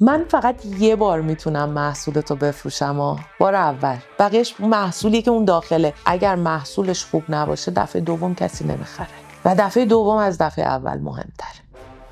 من فقط یه بار میتونم محصولتو بفروشم بار اول. بقیهش محصولی که اون داخله. اگر محصولش خوب نباشه دفعه دوم کسی نمیخره و دفعه دوم از دفعه اول مهمتره.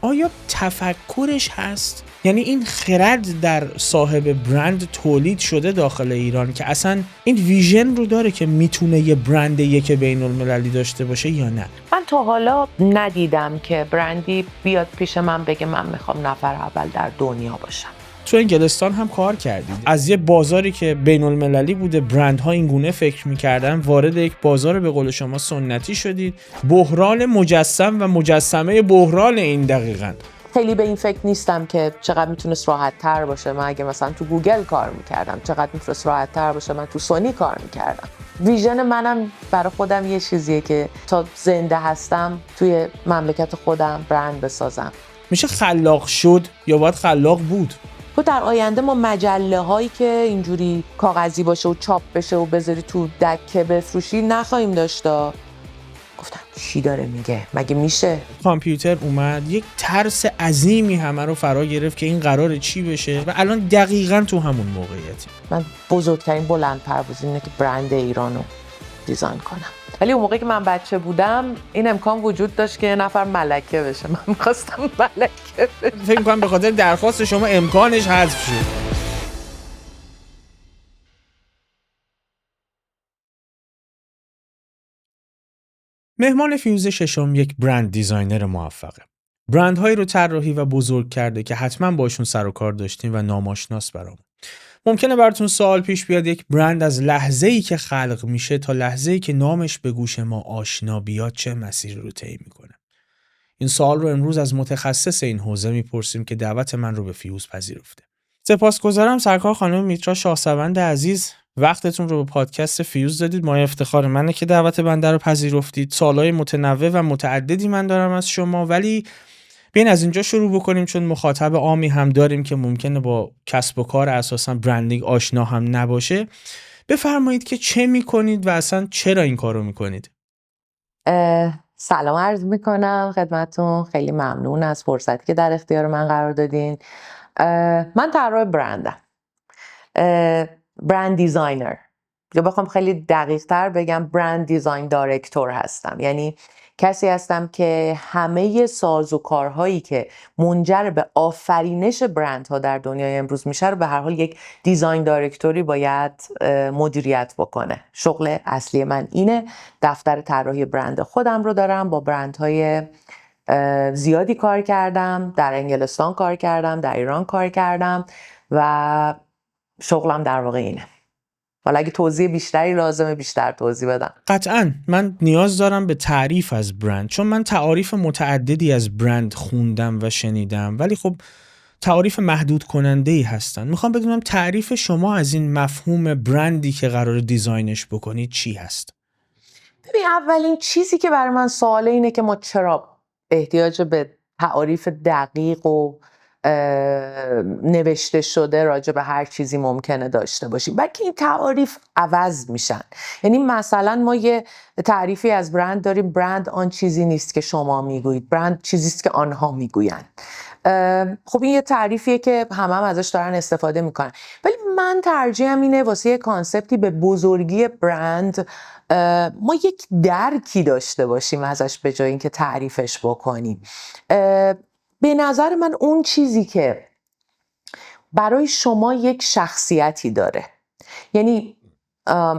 آیا تفکرش هست؟ یعنی این خرد در صاحب برند تولید شده داخل ایران که اصلا این ویژن رو داره که میتونه یه برند یک بین المللی داشته باشه یا نه؟ من تا حالا ندیدم که برندی بیاد پیش من بگه من میخوام نفر اول در دنیا باشم. تو انگلستان هم کار کردید. از یه بازاری که بین المللی بوده برندها این گونه فکر میکردن وارد یک بازار به قول شما سنتی شدید. بحران مجسم و مجسمه بحران این دقیقاً. خیلی به این فکر نیستم که چقدر میتونست راحت تر باشه من اگه مثلا تو گوگل کار میکردم، چقدر میتونست راحت تر باشه من تو سونی کار میکردم. ویژن منم برای خودم یه چیزیه که تا زنده هستم توی مملکت خودم برند بسازم. میشه خلاق شد یا باید خلاق بود؟ تو در آینده ما مجله هایی که اینجوری کاغذی باشه و چاپ بشه و بذاری تو دکه بفروشی نخواهیم داشتا. گفتم چی داره میگه؟ مگه میشه؟ کامپیوتر اومد یک ترس عظیمی همه رو فرا گرفت که این قراره چی بشه و الان دقیقاً تو همون موقعیتی. من بزرگترین بلند پروازی اینه که برند ایرانو دیزاین کنم. ولی اون موقعی که من بچه بودم این امکان وجود داشت که یه نفر ملکه بشه. من می‌خواستم ملکه بشه. فکر می‌کنم به خاطر درخواست شما امکانش حذف شد. مهمان فیوز ششم یک برند دیزاینر موفقه. برندهایی رو طراحی و بزرگ کرده که حتما باشون سر و کار داشتیم و ناماشناس برام. ممکنه براتون سوال پیش بیاد یک برند از لحظه‌ای که خلق میشه تا لحظه‌ای که نامش به گوش ما آشنا بیاد چه مسیری رو طی میکنه؟ این سوال رو امروز از متخصص این حوزه میپرسیم که دعوت من رو به فیوز پذیرفته. سپاسگزارم سرکار خانم میترا شاهسوند عزیز، وقتتون رو به پادکست فیوز دادید. ما افتخار منه که دعوت بنده رو پذیرفتید. سوالای متنوع و متعددی من دارم از شما، ولی بیاین از اینجا شروع بکنیم چون مخاطب عامی هم داریم که ممکنه با کسب و کار اساساً برندینگ آشنا هم نباشه. بفرمایید که چه میکنید و اصلا چرا این کارو میکنید؟ سلام عرض میکنم خدمتون. خیلی ممنون از فرصتی که در اختیار من قرار دادین. من طراح برندم، برند دیزاینر، یا بخوام خیلی دقیق تر بگم برند دیزاین دایرکتور هستم. یعنی کسی هستم که همه سازوکارهایی که منجر به آفرینش برندها در دنیای امروز میشه رو به هر حال یک دیزاین دایرکتوری باید مدیریت بکنه. شغل اصلی من اینه. دفتر طراحی برند خودم رو دارم، با برندهای زیادی کار کردم، در انگلستان کار کردم، در ایران کار کردم و شغلم در واقع اینه. حالا اگه توضیح بیشتری لازمه بیشتر توضیح بدم. قطعاً من نیاز دارم به تعریف از برند، چون من تعاریف متعددی از برند خوندم و شنیدم ولی خب تعاریف محدود کننده‌ای هستن. میخوام بدونم تعریف شما از این مفهوم برندی که قرار دیزاینش بکنید چی هست؟ ببین اولین چیزی که برای من سواله اینه که ما چرا احتیاج به تعاریف دقیق و نوشته شده راجع به هر چیزی ممکنه داشته باشیم، بلکه این تعاریف عوض میشن. یعنی مثلا ما یه تعریفی از برند داریم، برند آن چیزی نیست که شما میگویید، برند چیزی است که آنها میگویند. خب این یه تعریفیه که همه هم ازش دارن استفاده میکنن، ولی من ترجیحم اینه واسه یه کانسپتی به بزرگی برند ما یک درکی داشته باشیم ازش به جای اینکه تعریفش بکنیم. به نظر من اون چیزی که برای شما یک شخصیتی داره، یعنی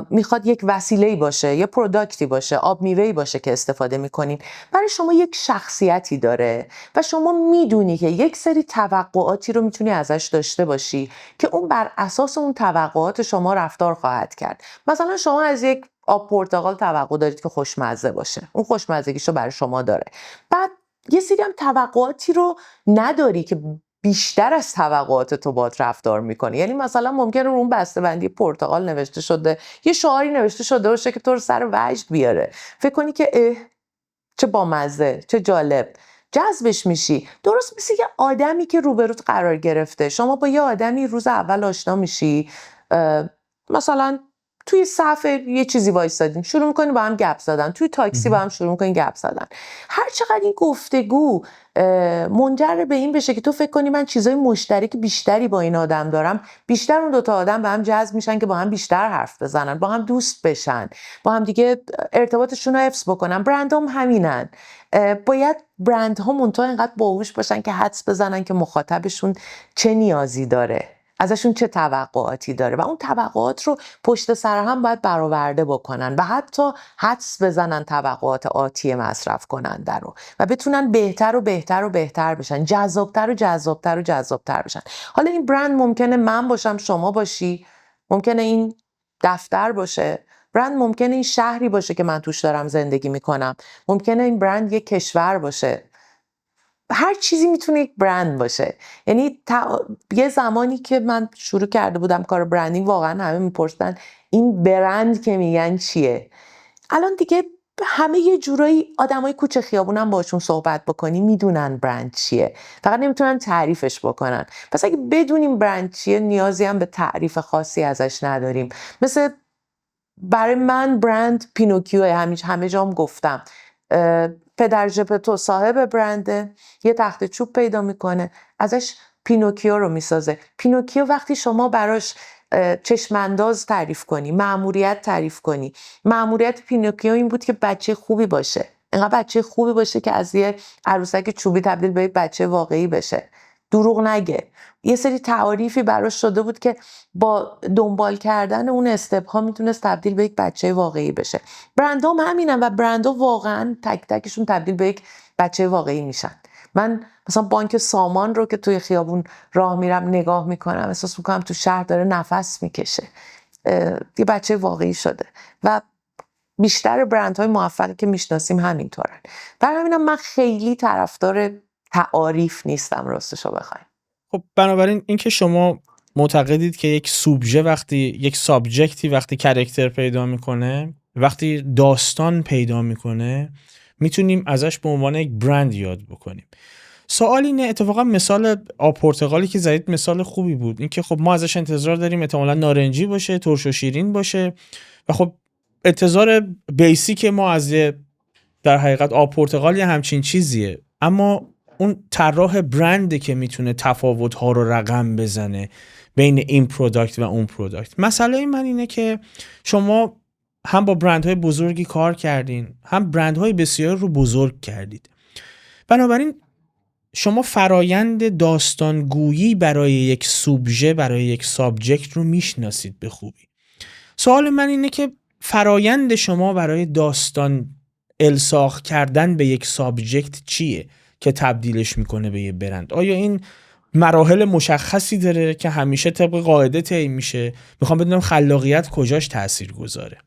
میخواد یک وسیله‌ای باشه، یه پروداکتی باشه، آب میوه‌ای باشه که استفاده میکنین، برای شما یک شخصیتی داره و شما میدونی که یک سری توقعاتی رو میتونی ازش داشته باشی که اون بر اساس اون توقعات شما رفتار خواهد کرد. مثلا شما از یک آب پرتقال توقع دارید که خوشمزه باشه، اون خوشمزگیشو برای شما داره. بعد یه سری هم توقعاتی رو نداری که بیشتر از توقعات تو باید رفتار میکنه. یعنی مثلا ممکنه رو اون بسته‌بندی پرتقال نوشته شده یه شعاری نوشته شده باشه که تو رو سر وجد بیاره، فکر کنی که چه بامزه، چه جالب، جذبش میشی. درست مثل یه آدمی که روبروت قرار گرفته. شما با یه آدمی روز اول آشنا میشی، مثلا توی صف یه چیزی وایسادین، شروع میکنین با هم گپ زدن، توی تاکسی با هم شروع میکنین گپ زدن. هر چقدر این گفتگو منجر به این بشه که تو فکر کنی من چیزای مشترک بیشتری با این آدم دارم، بیشتر اون دوتا آدم به هم جذب میشن که با هم بیشتر حرف بزنن، با هم دوست بشن، با هم دیگه ارتباطشون رو حفظ بکنن. برندام همینن. باید برندها منتها اینقدر باهوش باشن که حدس بزنن که مخاطبشون چه نیازی داره، ازشون چه توقعاتی داره و اون توقعات رو پشت سر هم باید برآورده بکنن و حتی حدس بزنن توقعات آتی مصرف کننده رو و بتونن بهتر و بهتر و بهتر بشن، جذابتر و جذابتر و جذابتر بشن. حالا این برند ممکنه من باشم، شما باشی، ممکنه این دفتر باشه، برند ممکنه این شهری باشه که من توش دارم زندگی میکنم، ممکنه این برند یک کشور باشه. هر چیزی میتونه یک برند باشه. یعنی یه زمانی که من شروع کرده بودم کار برندینگ واقعا همه میپرسن این برند که میگن چیه. الان دیگه همه یه جورایی آدمای کوچه خیابونم باشون صحبت بکنی میدونن برند چیه، فقط نمیتونن تعریفش بکنن. پس اگه بدونیم برند چیه نیازی هم به تعریف خاصی ازش نداریم. مثل برای من برند پینوکیو، همه جام گفتم. پدر ژپتو صاحب برنده، یه تخت چوب پیدا میکنه ازش پینوکیو رو میسازه. پینوکیو وقتی شما براش چشمانداز تعریف کنی، مأموریت تعریف کنی، مأموریت پینوکیو این بود که بچه خوبی باشه، اینقدر بچه خوبی باشه که از یه عروسک چوبی تبدیل به بچه واقعی بشه، دروغ نگه. یه سری تعاریفی براش شده بود که با دنبال کردن اون استپ ها میتونست تبدیل به یک بچه واقعی بشه. برندام همینن و برندها واقعا تک تکشون تبدیل به یک بچه واقعی میشن. من مثلا بانک سامان رو که توی خیابون راه میرم نگاه میکنم، احساس میکنم تو شهر داره نفس میکشه، یه بچه واقعی شده. و بیشتر برندهای موفقی که میشناسیم همینطورن. برای همینم من خیلی طرفدار تعاریف نیستم راستشو بخوایم. خب بنابراین اینکه شما معتقدید که یک سوبژه وقتی یک سابجکتی وقتی کاراکتر پیدا میکنه، وقتی داستان پیدا میکنه، میتونیم ازش به عنوان یک برند یاد بکنیم. سوال اینه، اتفاقا مثال آب پرتقالی که زدید مثال خوبی بود. اینکه خب ما ازش انتظار داریم احتمالاً نارنجی باشه، ترش و شیرین باشه و خب انتظار بیسیک ما از در حقیقت آب پرتقالی همچین چیزیه، اما اون طراح برنده که میتونه تفاوت‌ها رو رقم بزنه بین این پروداکت و اون پروداکت. مسئله من اینه که شما هم با برندهای بزرگی کار کردین، هم برندهای بسیار رو بزرگ کردید. بنابراین شما فرایند داستانگویی برای یک سوبژه، برای یک سابجکت رو میشناسید به خوبی. سوال من اینه که فرایند شما برای داستان الساق کردن به یک سابجکت چیه که تبدیلش میکنه به یه برند؟ آیا این مراحل مشخصی داره که همیشه طبق قاعده طی میشه؟ میخوام بدونم خلاقیت کجاش تأثیر گذاره.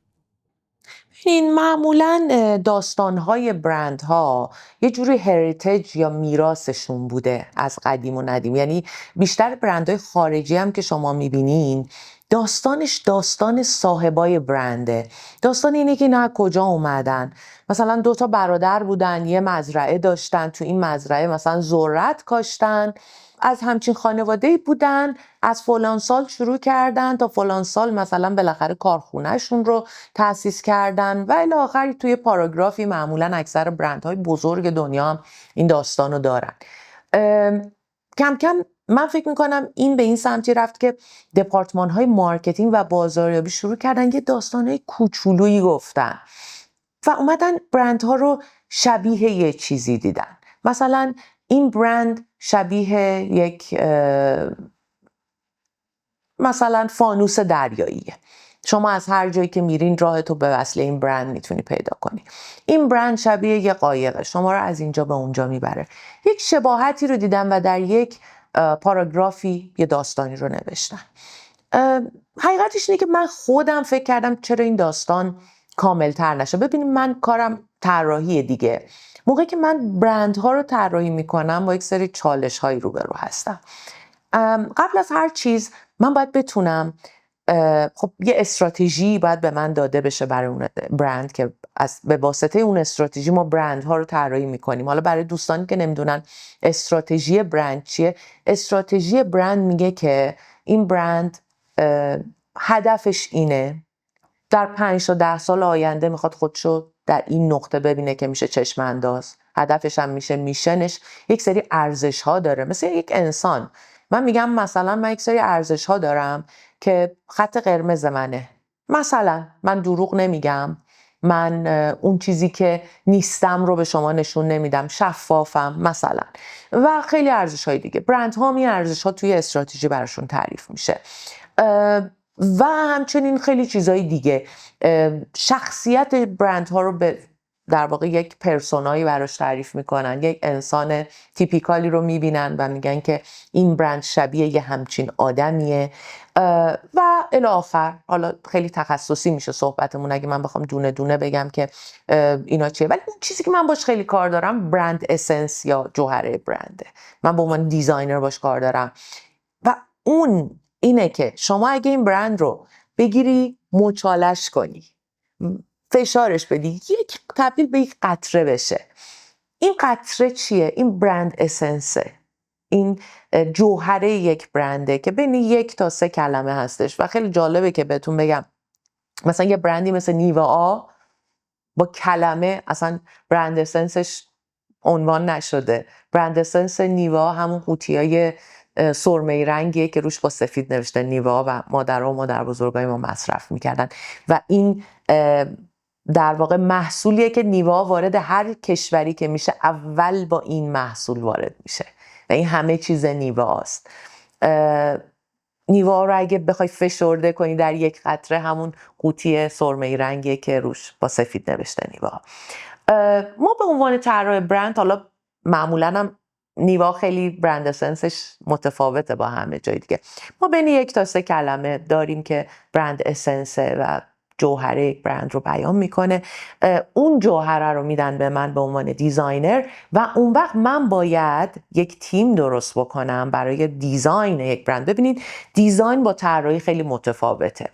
این معمولاً داستان‌های برندها یه جوری هریتیج یا میراثشون بوده از قدیم و ندیم. یعنی بیشتر برندهای خارجی هم که شما میبینین داستانش داستان صاحبای برنده. داستان اینه که اینا کجا اومدن. مثلا 2 برادر بودن، یه مزرعه داشتن، تو این مزرعه مثلا ذرت کاشتن، از همچین خانواده‌ای بودن، از فلان سال شروع کردن تا فلان سال مثلا بالاخره کارخونهشون رو تأسیس کردن و الی آخر توی پاراگرافی. معمولا اکثر برندهای بزرگ دنیا هم این داستانو دارن. کم کم من فکر میکنم این به این سمتی رفت که دپارتمان‌های مارکتینگ و بازاریابی شروع کردن یه داستانهای کوچولویی گفتن و اومدن برندها رو شبیه یه چیزی دیدن. مثلا این برند شبیه یک مثلا فانوس دریاییه. شما از هر جایی که میرین راهتو به وسیله این برند میتونی پیدا کنی. این برند شبیه یه قایقه، شما رو از اینجا به اونجا میبره. یک شباهتی رو دیدم و در یک پاراگرافی یه داستانی رو نوشتن. حقیقتش اینه که من خودم فکر کردم چرا این داستان کاملتر نشه. ببینیم من کارم طراحی دیگه. موقعی که من برندها رو طراحی میکنم با یک سری چالش هایی روبرو هستم. قبل از هر چیز من باید بتونم، خب یه استراتژی باید به من داده بشه برای اون برند که به واسطه اون استراتژی ما برندها رو طراحی میکنیم. حالا برای دوستانی که نمیدونن استراتژی برند چیه، استراتژی برند میگه که این برند هدفش اینه، در 5 تا 10 سال آینده میخواد خودشو در این نقطه ببینه که میشه چشم انداز. هدفش هم میشه میشنش یک سری ارزش ها داره، مثل یک انسان. من میگم مثلا من یک سری ارزش ها دارم که خط قرمز منه. مثلا من دروغ نمیگم، من اون چیزی که نیستم رو به شما نشون نمیدم، شفافم مثلا، و خیلی ارزش های دیگه. برند ها این ارزش ها توی استراتژی براشون تعریف میشه و همچنین خیلی چیزهای دیگه. شخصیت برند ها رو به در واقع یک پرسونایی براش تعریف میکنن، یک انسان تیپیکالی رو میبینن و میگن که این برند شبیه یه همچین آدمیه و الی آخر. حالا خیلی تخصصی میشه صحبتمون اگه من بخوام دونه دونه بگم که اینا چیه، ولی اون چیزی که من باش خیلی کار دارم برند اسنس یا جوهره برنده. من به عنوان دیزاینر باش کار دارم و اون اینه که شما اگه این برند رو بگیری مچالش کنی، فشارش بدی، یک تبدیل به یک قطره بشه. این قطره چیه؟ این برند اسنسه، این جوهره یک برنده که بین 1 تا 3 کلمه هستش و خیلی جالبه که بهتون بگم مثلا یه برندی مثل نیوا با کلمه اصلا برند اسنسش عنوان نشده. برند اسنس نیوا همون قوطیای سرمه‌ای رنگیه که روش با سفید نوشته نیوا و مادرها و مادر بزرگای ما مصرف میکردن و این در واقع محصولیه که نیوا وارد هر کشوری که میشه اول با این محصول وارد میشه و این همه چیز نیوا است. نیوا رو اگه بخوای فشرده کنی در یک قطره همون قوطی سرمه‌ای رنگیه که روش با سفید نوشته نیوا. ما به عنوان طراح برند، حالا معمولا هم نیوا خیلی برند اسنسش متفاوته با همه جای دیگه، ما بین 1 تا 3 کلمه داریم که برند اسنسه و جوهره یک برند رو بیان میکنه. اون جوهره رو میدن به من به عنوان دیزاینر و اون وقت من باید یک تیم درست بکنم برای دیزاین یک برند. ببینید دیزاین با طراحی خیلی متفاوته.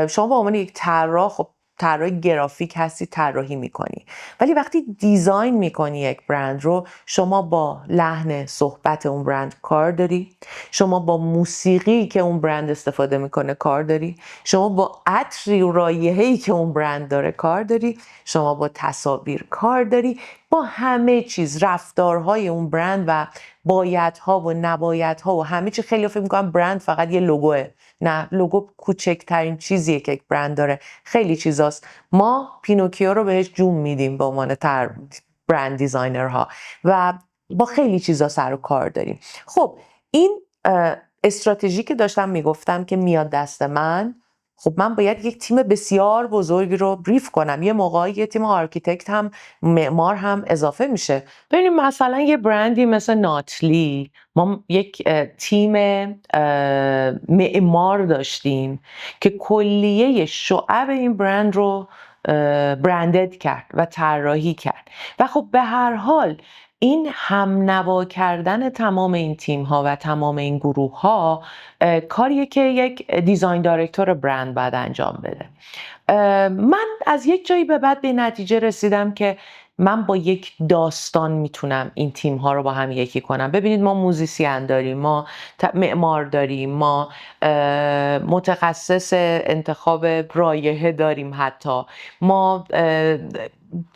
شما به عنوان یک طراح خب طراح گرافیک هستی، طراحی میکنی، ولی وقتی دیزاین میکنی یک برند رو، شما با لحن صحبت اون برند کار داری، شما با موسیقی که اون برند استفاده میکنه کار داری، شما با عطری و رایحه‌ای که اون برند داره کار داری، شما با تصاویر کار داری، با همه چیز، رفتارهای اون برند و بایدها و نبایدها و همه چی. خیلی فکر میکنم برند فقط یه لوگوه. نه، لوگو کوچکترین چیزیه که یک برند داره، خیلی چیزاست. ما پینوکیو رو بهش جون میدیم به عنوان برند دیزاینرها و با خیلی چیزا سر و کار داریم. خب این استراتژی که داشتم میگفتم که میاد دست من، خب من باید یک تیم بسیار بزرگی رو بریف کنم. یه موقعی یه تیم آرکیتکت هم، معمار هم اضافه میشه. ببینیم مثلا یه برندی مثل ناتلی، ما یک تیم معمار داشتیم که کلیه شعب این برند رو برندد کرد و طراحی کرد و خب به هر حال این همنوا کردن تمام این تیم ها و تمام این گروه ها کاریه که یک دیزاین دایرکتور برند باید انجام بده. من از یک جایی به بعد به نتیجه رسیدم که من با یک داستان میتونم این تیم ها رو با هم یکی کنم. ببینید ما موزیسین داریم، ما معمار داریم، ما متخصص انتخاب رایحه داریم، حتی ما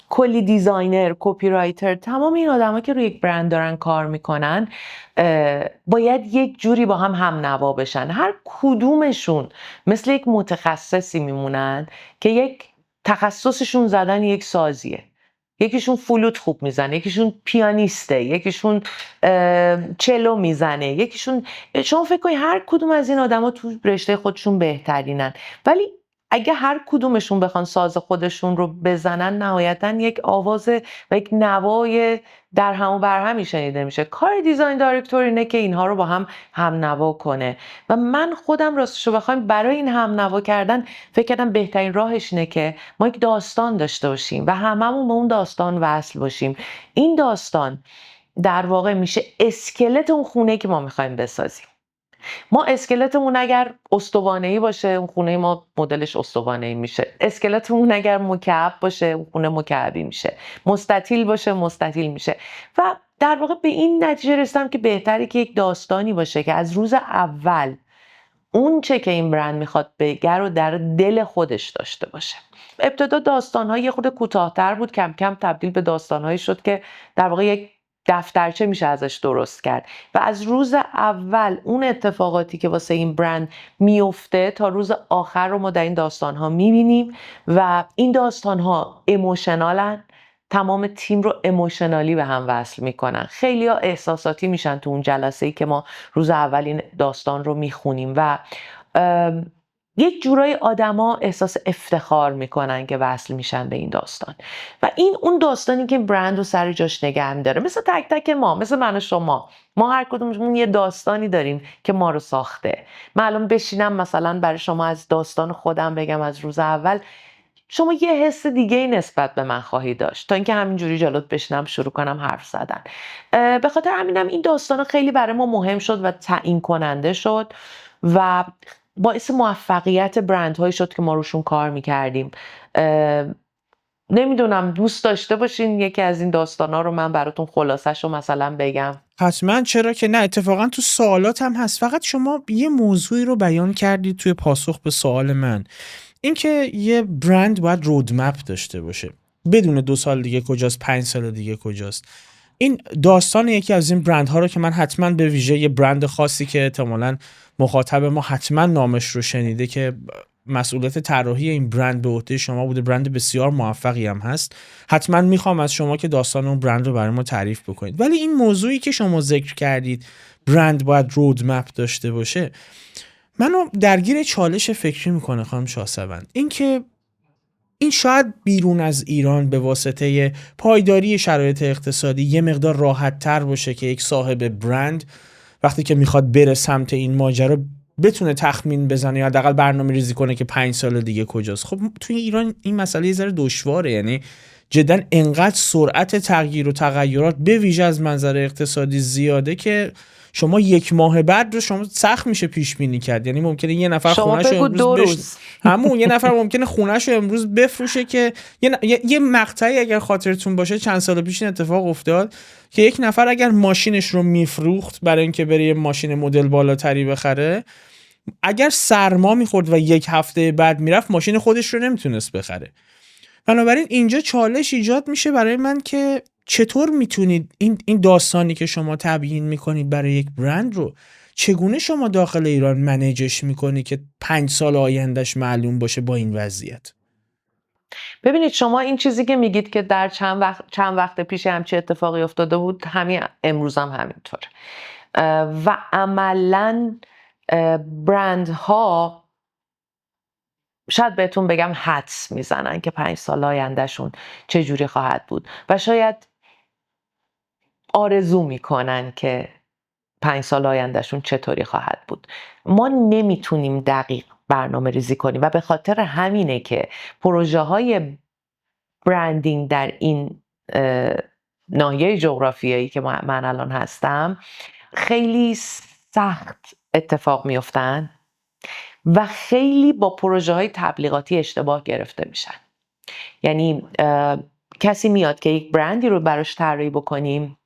کلی دیزاینر، کپی رایتر، تمام این آدما که روی یک برند دارن کار میکنن باید یک جوری با هم نوا بشن. هر کدومشون مثل یک متخصصی میمونن که یک تخصصشون زدن یک سازیه. یکیشون فلوت خوب میزنه، یکیشون پیانیسته، یکیشون چلو میزنه، یکیشون، شما فکر کنید هر کدوم از این آدما تو رشته خودشون بهترینن، ولی اگه هر کدومشون بخوان ساز خودشون رو بزنن، نهایتاً یک آواز و یک نوای در هم و بر همی شنیده میشه. کار دیزاین دایرکتور اینه که اینها رو با هم نوا کنه و من خودم راستشو بخوایم برای این هم نوا کردن فکر کردم بهترین راهش اینه که ما یک داستان داشته باشیم و هممون به اون داستان وصل باشیم. این داستان در واقع میشه اسکلت اون خونه که ما میخوایم بسازیم. ما اسکلتمون اگر استوانه‌ای باشه، اون خونه ما مدلش استوانه‌ای میشه. اسکلتمون اگر مکعب باشه، اون خونه مکعبی میشه. مستطیل باشه، مستطیل میشه. و در واقع به این نتیجه رسیدم که بهتره که یک داستانی باشه که از روز اول اون چه که این برند میخواد بگه رو در دل خودش داشته باشه. ابتدا داستان‌ها یه خورده کوتاه‌تر بود، کم کم تبدیل به داستان‌هایی شد که در واقع یک دفترچه میشه ازش درست کرد و از روز اول اون اتفاقاتی که واسه این برند میفته تا روز آخر رو ما در این داستان‌ها میبینیم و این داستان‌ها ایموشنالن، تمام تیم رو ایموشنالی به هم وصل میکنن. خیلی ها احساساتی میشن تو اون جلسه‌ای که ما روز اول این داستان رو میخونیم و یک جورایی آدما احساس افتخار میکنن که وصل میشن به این داستان و این اون داستانی که برند رو سر جاش نگه می‌داره. مثل تک تک ما، مثل من و شما، ما هر کدوممون یه داستانی داریم که ما رو ساخته. من الان بشینم مثلا برای شما از داستان خودم بگم از روز اول، شما یه حس دیگه ای نسبت به من خواهی داشت تا اینکه همینجوری جلوت بشینم شروع کنم حرف زدن. به خاطر همینم این داستان خیلی برای ما مهم شد و تعیین کننده شد و باعث موفقیت برندهایی شد که ما روشون کار میکردیم. نمیدونم دوست داشته باشین یکی از این داستانا رو من براتون خلاصش رو مثلا بگم؟ حتما، چرا که نه. اتفاقا تو سوالات هم هست. فقط شما یه موضوعی رو بیان کردید توی پاسخ به سوال من، اینکه یه برند باید رودمپ داشته باشه، بدون 2 سال دیگه کجاست، 5 سال دیگه کجاست. این داستان یکی از این برندها رو که من حتما به ویژه یه برند خاصی که احتمالاً مخاطب ما حتما نامش رو شنیده که مسئولیت طراحی این برند به عهده شما بوده، برند بسیار موفقی هم هست، حتما میخوام از شما که داستان اون برند رو برای ما تعریف بکنید. ولی این موضوعی که شما ذکر کردید برند باید رودمپ داشته باشه، منو درگیر چالش فکری میکنه خانم شاهسوند. اینکه این شاید بیرون از ایران به واسطه پایداری شرایط اقتصادی یه مقدار راحت تر باشه که یک صاحب برند وقتی که میخواد بره سمت این ماجرا بتونه تخمین بزنه یا حداقل برنامه ریزی کنه که 5 سال دیگه کجاست. خب توی ایران این مسئله یه ذره دشواره، یعنی جدا انقدر سرعت تغییر و تغیرات به ویژه از منظر اقتصادی زیاده که شما 1 ماه بعد رو شما سخت میشه پیش بینی کرد. یعنی ممکنه یه نفر خونه‌شو امروز یه نفر ممکنه خونه‌شو امروز بفروشه که یه مقطعی اگر خاطرتون باشه چند سال پیش این اتفاق افتاد که یک نفر اگر ماشینش رو میفروخت برای اینکه بره یه ماشین مدل بالاتری بخره، اگر سرما میخورد و 1 هفته بعد میرفت ماشین خودش رو نمیتونست بخره. بنابراین اینجا چالش ایجاد میشه برای من که چطور میتونید این داستانی که شما تبیین میکنید برای یک برند رو چگونه شما داخل ایران منیجش میکنی که 5 سال آیندهش معلوم باشه با این وضعیت؟ ببینید شما این چیزی که میگید که در چند وقت پیش همچی اتفاقی افتاده بود، همین امروز هم همینطور و عملاً برندها شاید بهتون بگم حدس میزنن که 5 سال آیندهشون چجوری خواهد بود و شاید آرزو میکنن که 5 سال آیندهشون چطوری خواهد بود. ما نمیتونیم دقیق برنامه ریزی کنیم و به خاطر همینه که پروژه های برندینگ در این ناحیه جغرافیایی که من الان هستم خیلی سخت اتفاق میفتن و خیلی با پروژه های تبلیغاتی اشتباه گرفته میشن. یعنی کسی میاد که یک برندی رو براش طراحی بکنیم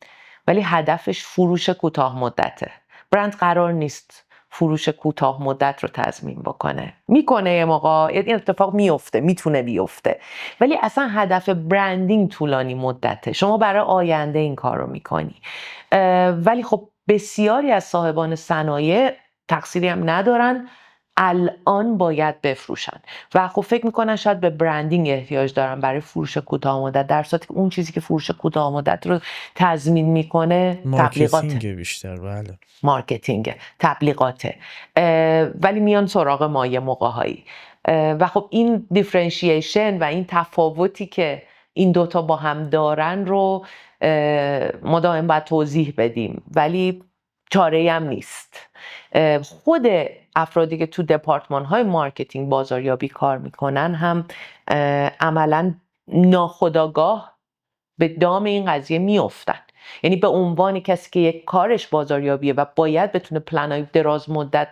ولی هدفش فروش کوتاه مدته. برند قرار نیست فروش کوتاه مدت رو تضمین بکنه. میکنه یه موقع این اتفاق میفته، میتونه بیفته، ولی اصلا هدف برندینگ طولانی مدته. شما برای آینده این کار رو میکنی. ولی خب بسیاری از صاحبان صنایع تقصیری هم ندارن، الان باید بفروشن و خب فکر میکنن شاید به برندینگ احتیاج دارن برای فروش کوتاه مدت، در صورتی که اون چیزی که فروش کوتاه مدت رو تضمین میکنه مارکتینگ بیشتر. بله، مارکتینگ، تبلیغاته. ولی میان سراغ ما یه موقع‌هایی و خب این دیفرنشیشن و این تفاوتی که این دوتا با هم دارن رو ما دائم باید توضیح بدیم، ولی چاره‌ای هم نیست. خود افرادی که تو دپارتمان های مارکتینگ بازاریابی کار میکنن هم عملاً ناخودآگاه به دام این قضیه میافتن. یعنی به عنوان کسی که یک کارش بازاریابیه و باید بتونه پلن‌های دراز مدت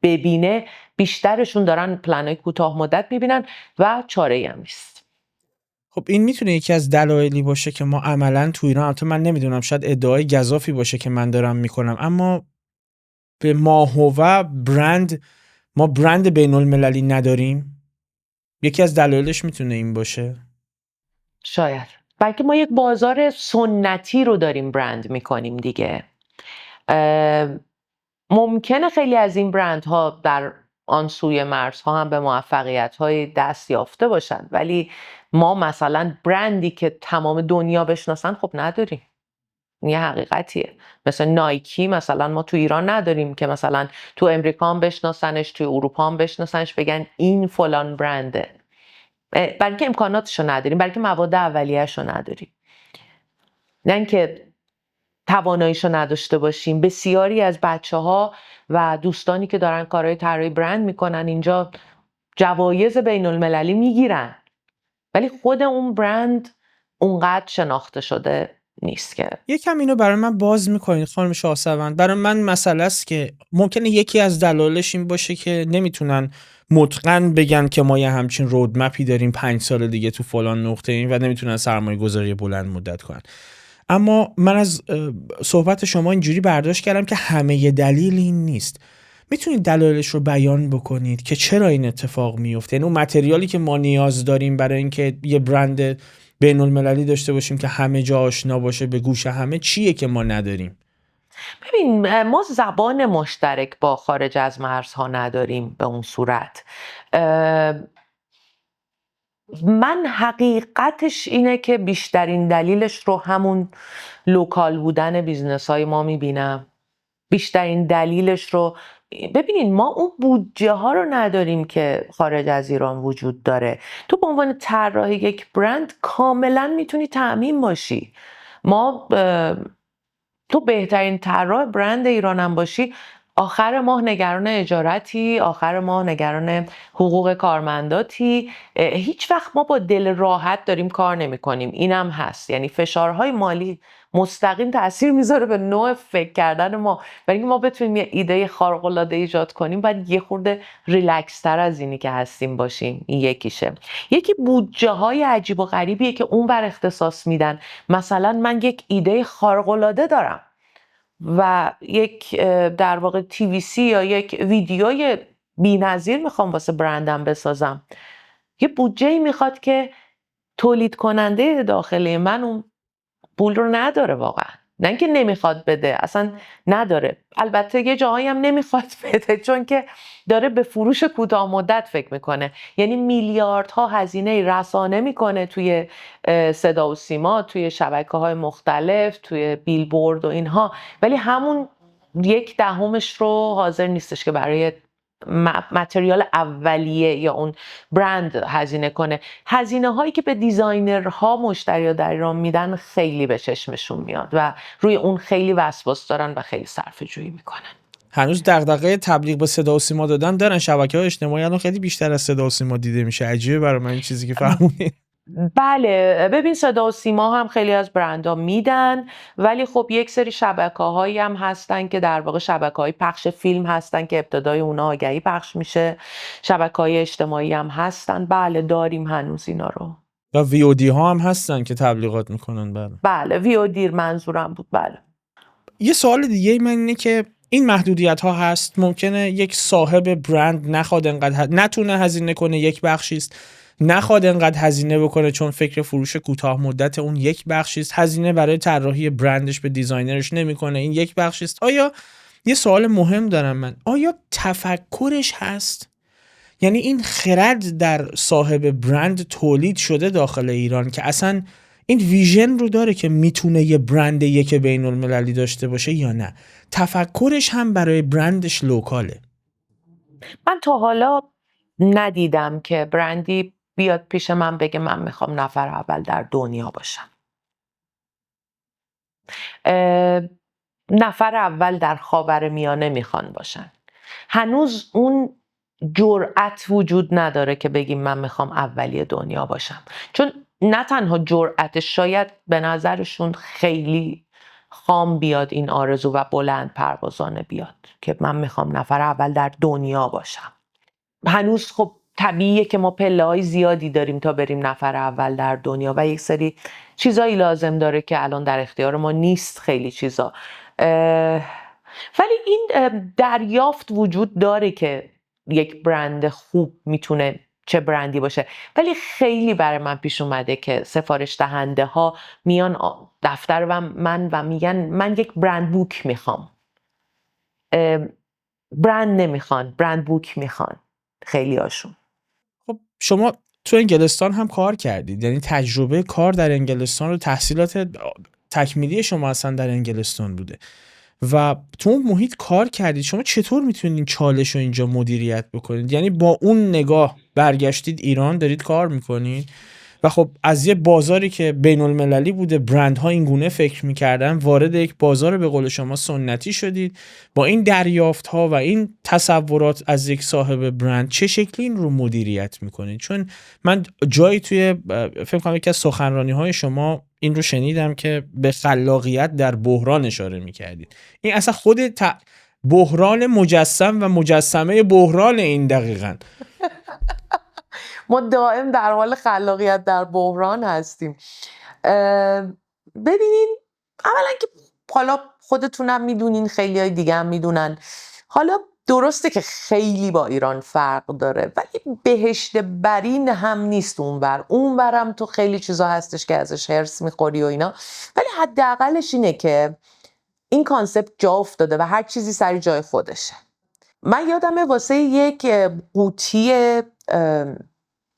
ببینه، بیشترشون دارن پلن‌های کوتاه مدت میبینن و چاره‌ای هم نیست. خب این میتونه یکی از دلایلی باشه که ما عملاً تو ایران، البته من نمیدونم، شاید ادعای گزافی باشه که من دارم میکنم، اما به ماهوه ما برند بین المللی نداریم؟ یکی از دلایلش میتونه این باشه؟ شاید. بلکه ما یک بازار سنتی رو داریم برند میکنیم دیگه. ممکنه خیلی از این برندها در آن سوی مرزها هم به موفقیت‌های دست یافته باشند، ولی ما مثلا برندی که تمام دنیا بشناسن خب نداریم. یه حقیقتیه. مثل نایکی مثلا ما تو ایران نداریم که مثلا تو امریکا هم بشناسنش، تو اروپا هم بشناسنش، بگن این فلان برنده. برای که امکاناتشو نداریم، برای که مواد اولیه‌شو نداریم، نه اینکه تواناییشو نداشته باشیم. بسیاری از بچه‌ها و دوستانی که دارن کارهای طراحی برند میکنن اینجا جوایز بین المللی میگیرن، ولی خود اون برند اونقدر شناخته شده نیست. که یکم اینو برای من باز میکنید خانم شاهسوند؟ برای من مسئله است که ممکنه یکی از دلایلش این باشه که نمیتونن متقن بگن که ما یه همچین رودمپی داریم 5 سال دیگه تو فلان نقطه این و نمیتونن سرمایه گذاری بلند مدت کنن. اما من از صحبت شما اینجوری برداشت کردم که همه دلیل این نیست. میتونید دلایلش رو بیان بکنید که چرا این اتفاق میفته؟ یعنی اون متریالی که ما نیاز داریم برای اینکه یه برند بین المللی داشته باشیم که همه جا آشنا باشه، به گوش همه، چیه که ما نداریم؟ ببین، ما زبان مشترک با خارج از مرزها نداریم به اون صورت. من حقیقتش اینه که بیشترین دلیلش رو همون لوکال بودن بیزنس های ما میبینم. بیشترین دلیلش رو ببینین، ما اون بودجه ها رو نداریم که خارج از ایران وجود داره. تو به عنوان طراح یک برند کاملا میتونی تأمین باشی. تو بهترین طراح برند ایرانم باشی، آخر ماه نگران اجارتی، آخر ماه نگران حقوق کارمنداتی. هیچ وقت ما با دل راحت داریم کار نمی کنیم. اینم هست، یعنی فشارهای مالی مستقیم تاثیر میذاره به نوع فکر کردن ما. برای اینکه ما بتونیم یه ایده خارق العاده ایجاد کنیم باید یه خورده ریلکس تر از اینی که هستیم باشیم. این یکیشه. یکی بودجه های عجیب و غریبیه که اون بر اختصاص میدن. مثلا من یک ایده خارق العاده دارم و یک در واقع TVC یا یک ویدیوی بی‌نظیر میخوام واسه برندم بسازم، یه بودجه‌ای میخواد که تولید کننده داخلی من اون پول رو نداره واقعا. نه اینکه نمیخواد بده، اصلا نداره. البته یه جاهایی هم نمیخواد بده چون که داره به فروش کوتاه مدت فکر میکنه. یعنی میلیاردها هزینه رسانه میکنه توی صدا و سیما، توی شبکه‌های مختلف، توی بیلبورد و اینها، ولی همون 1/10 رو حاضر نیستش که برای متریال اولیه یا اون برند هزینه کنه. هزینه هایی که به دیزاینرها مشتری‌ها در ایران میدن خیلی به چشمشون میاد و روی اون خیلی وسواس دارن و خیلی صرفه جویی میکنن. هنوز دغدغه تبلیغ به صدا و سیما دادن دارن. شبکه‌های اجتماعی الان خیلی بیشتر از صدا و سیما دیده میشه. عجیبه برای من این چیزی که فرمودید. بله، ببین صدا و سیما هم خیلی از برندها میدن، ولی خب یک سری شبکه‌هایی هم هستن که در واقع شبکه‌های پخش فیلم هستن که ابتدای اونا آگهی پخش میشه. شبکه‌های اجتماعی هم هستن. بله داریم هنوز اینا رو. و VOD ها هم هستن که تبلیغات میکنن. بله VOD منظورم بود. بله. یه سوال دیگه من اینه که این محدودیت ها هست. ممکنه یک صاحب برند نخواد انقدر نتونه هزینه کنه، یک بخشی است. نخواد انقدر هزینه بکنه چون فکر فروش کوتاه مدت اون یک بخشی است. هزینه برای طراحی برندش به دیزاینرش نمیکنه، این یک بخشی است. آیا یه سوال مهم دارم من، آیا تفکرش هست؟ یعنی این خرد در صاحب برند تولید شده داخل ایران که اصلا این ویژن رو داره که میتونه یه برند یک بین المللی داشته باشه یا نه؟ تفکرش هم برای برندش لوکاله؟ من تا حالا ندیدم که برندی بیاد پیش من بگه من میخوام نفر اول در دنیا باشم. نفر اول در خاورمیانه میخوان باشن. هنوز اون جرأت وجود نداره که بگیم من میخوام اولی دنیا باشم، چون نه تنها جرأت، شاید به نظرشون خیلی خام بیاد این آرزو و بلند پروازانه بیاد که من میخوام نفر اول در دنیا باشم. هنوز خب طبیعیه که ما پله‌های زیادی داریم تا بریم نفر اول در دنیا و یک سری چیزایی لازم داره که الان در اختیار ما نیست. خیلی چیزا ولی این دریافت وجود داره که یک برند خوب میتونه چه برندی باشه، ولی خیلی برای من پیش اومده که سفارش دهنده ها میان دفتر و میگن من یک برند بوک میخوام. برند نمیخوان، برند بوک میخوان خیلی هاشون. خب شما تو انگلستان هم کار کردید، یعنی تجربه کار در انگلستان رو، تحصیلات تکمیلی شما اصلا در انگلستان بوده و تو اون محیط کار کردید. شما چطور میتونید این چالش رو اینجا مدیریت بکنید؟ یعنی با اون نگاه برگشتید ایران، دارید کار میکنید و خب از یه بازاری که بین المللی بوده، برندها این گونه فکر میکردن، وارد یک بازار به قول شما سنتی شدید. با این دریافت ها و این تصورات از یک صاحب برند چه شکلی این رو مدیریت میکنید؟ چون من جایی توی فکر کنم یکی از سخنرانی های شما این رو شنیدم که به خلاقیت در بحران اشاره میکردید. این اصلا خود بحران مجسم و مجسمه بحران این دقیقاً. ما دائم در حال خلاقیت در بحران هستیم. ببینین، اولا که حالا خودتونم میدونین، خیلی های دیگه هم میدونن، حالا درسته که خیلی با ایران فرق داره ولی بهشت برین هم نیست اونورم تو خیلی چیزا هستش که ازش هرس میخوری و اینا، ولی حداقلش اینه که این کانسپت جا افتاده و هر چیزی سر جای خودشه. من یادمه واسه یک قوطی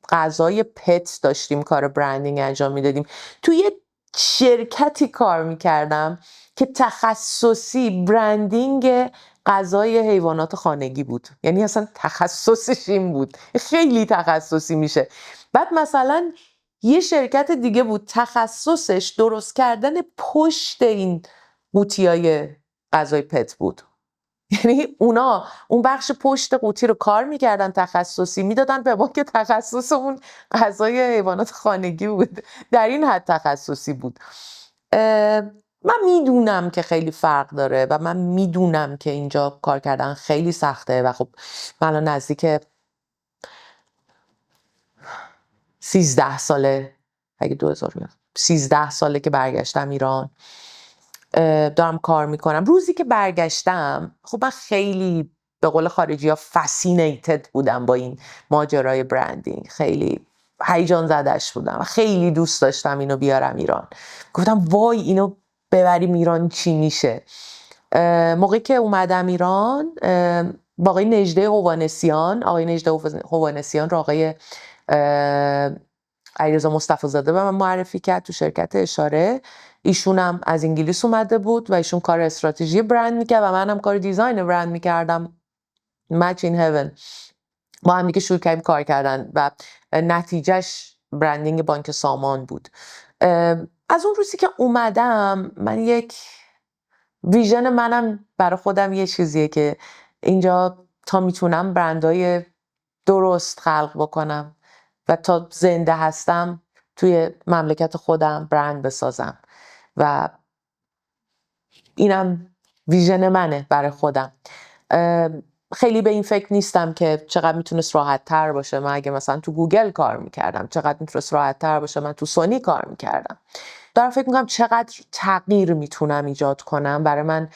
غذای پت داشتیم کار برندینگ انجام میدادیم، توی شرکتی کار میکردم که تخصصی برندینگ غذای حیوانات خانگی بود، یعنی اصلا تخصصش این بود، خیلی تخصصی میشه. بعد مثلا یه شرکت دیگه بود تخصصش درست کردن پشت این قوطیای غذای پت بود، یعنی اونا اون بخش پشت قوطی رو کار میکردن، تخصصی میدادن به ما که تخصص اون غذای حیوانات خانگی بود، در این حد تخصصی بود. من میدونم که خیلی فرق داره و من میدونم که اینجا کار کردن خیلی سخته و خب من الان نزدیک 13 ساله، اگه 13 ساله که برگشتم ایران دارم کار میکنم. روزی که برگشتم خب من خیلی به قول خارجی ها فاسینیتد بودم با این ماجرای برندینگ، خیلی هیجان زدش بودم و خیلی دوست داشتم اینو بیارم ایران. گفتم وای اینو ببریم ایران چی میشه. موقعی که اومدم ایران با آقای نژده هوانسیان رو آقای علیرضا مصطفی زاده به من معرفی کرد تو شرکت اشاره. ایشون هم از انگلیس اومده بود و ایشون کار استراتژی برند میکرد و منم کار دیزاین برند میکردم. match in heaven. ما هم دیگه شروع کردیم کار کردن و نتیجهش برندینگ بانک سامان بود. از اون روزی که اومدم من یک ویژن منم برای خودم یه چیزیه که اینجا تا میتونم برندهای درست خلق بکنم و تا زنده هستم توی مملکت خودم برند بسازم و اینم ویژن منه برای خودم. خیلی به این فکر نیستم که چقدر میتونست راحت تر باشه من اگه مثلا تو گوگل کار میکردم، چقدر میتونست راحت تر باشه من تو سونی کار میکردم. دارم فکر میکنم چقدر تغییر میتونم ایجاد کنم. برای من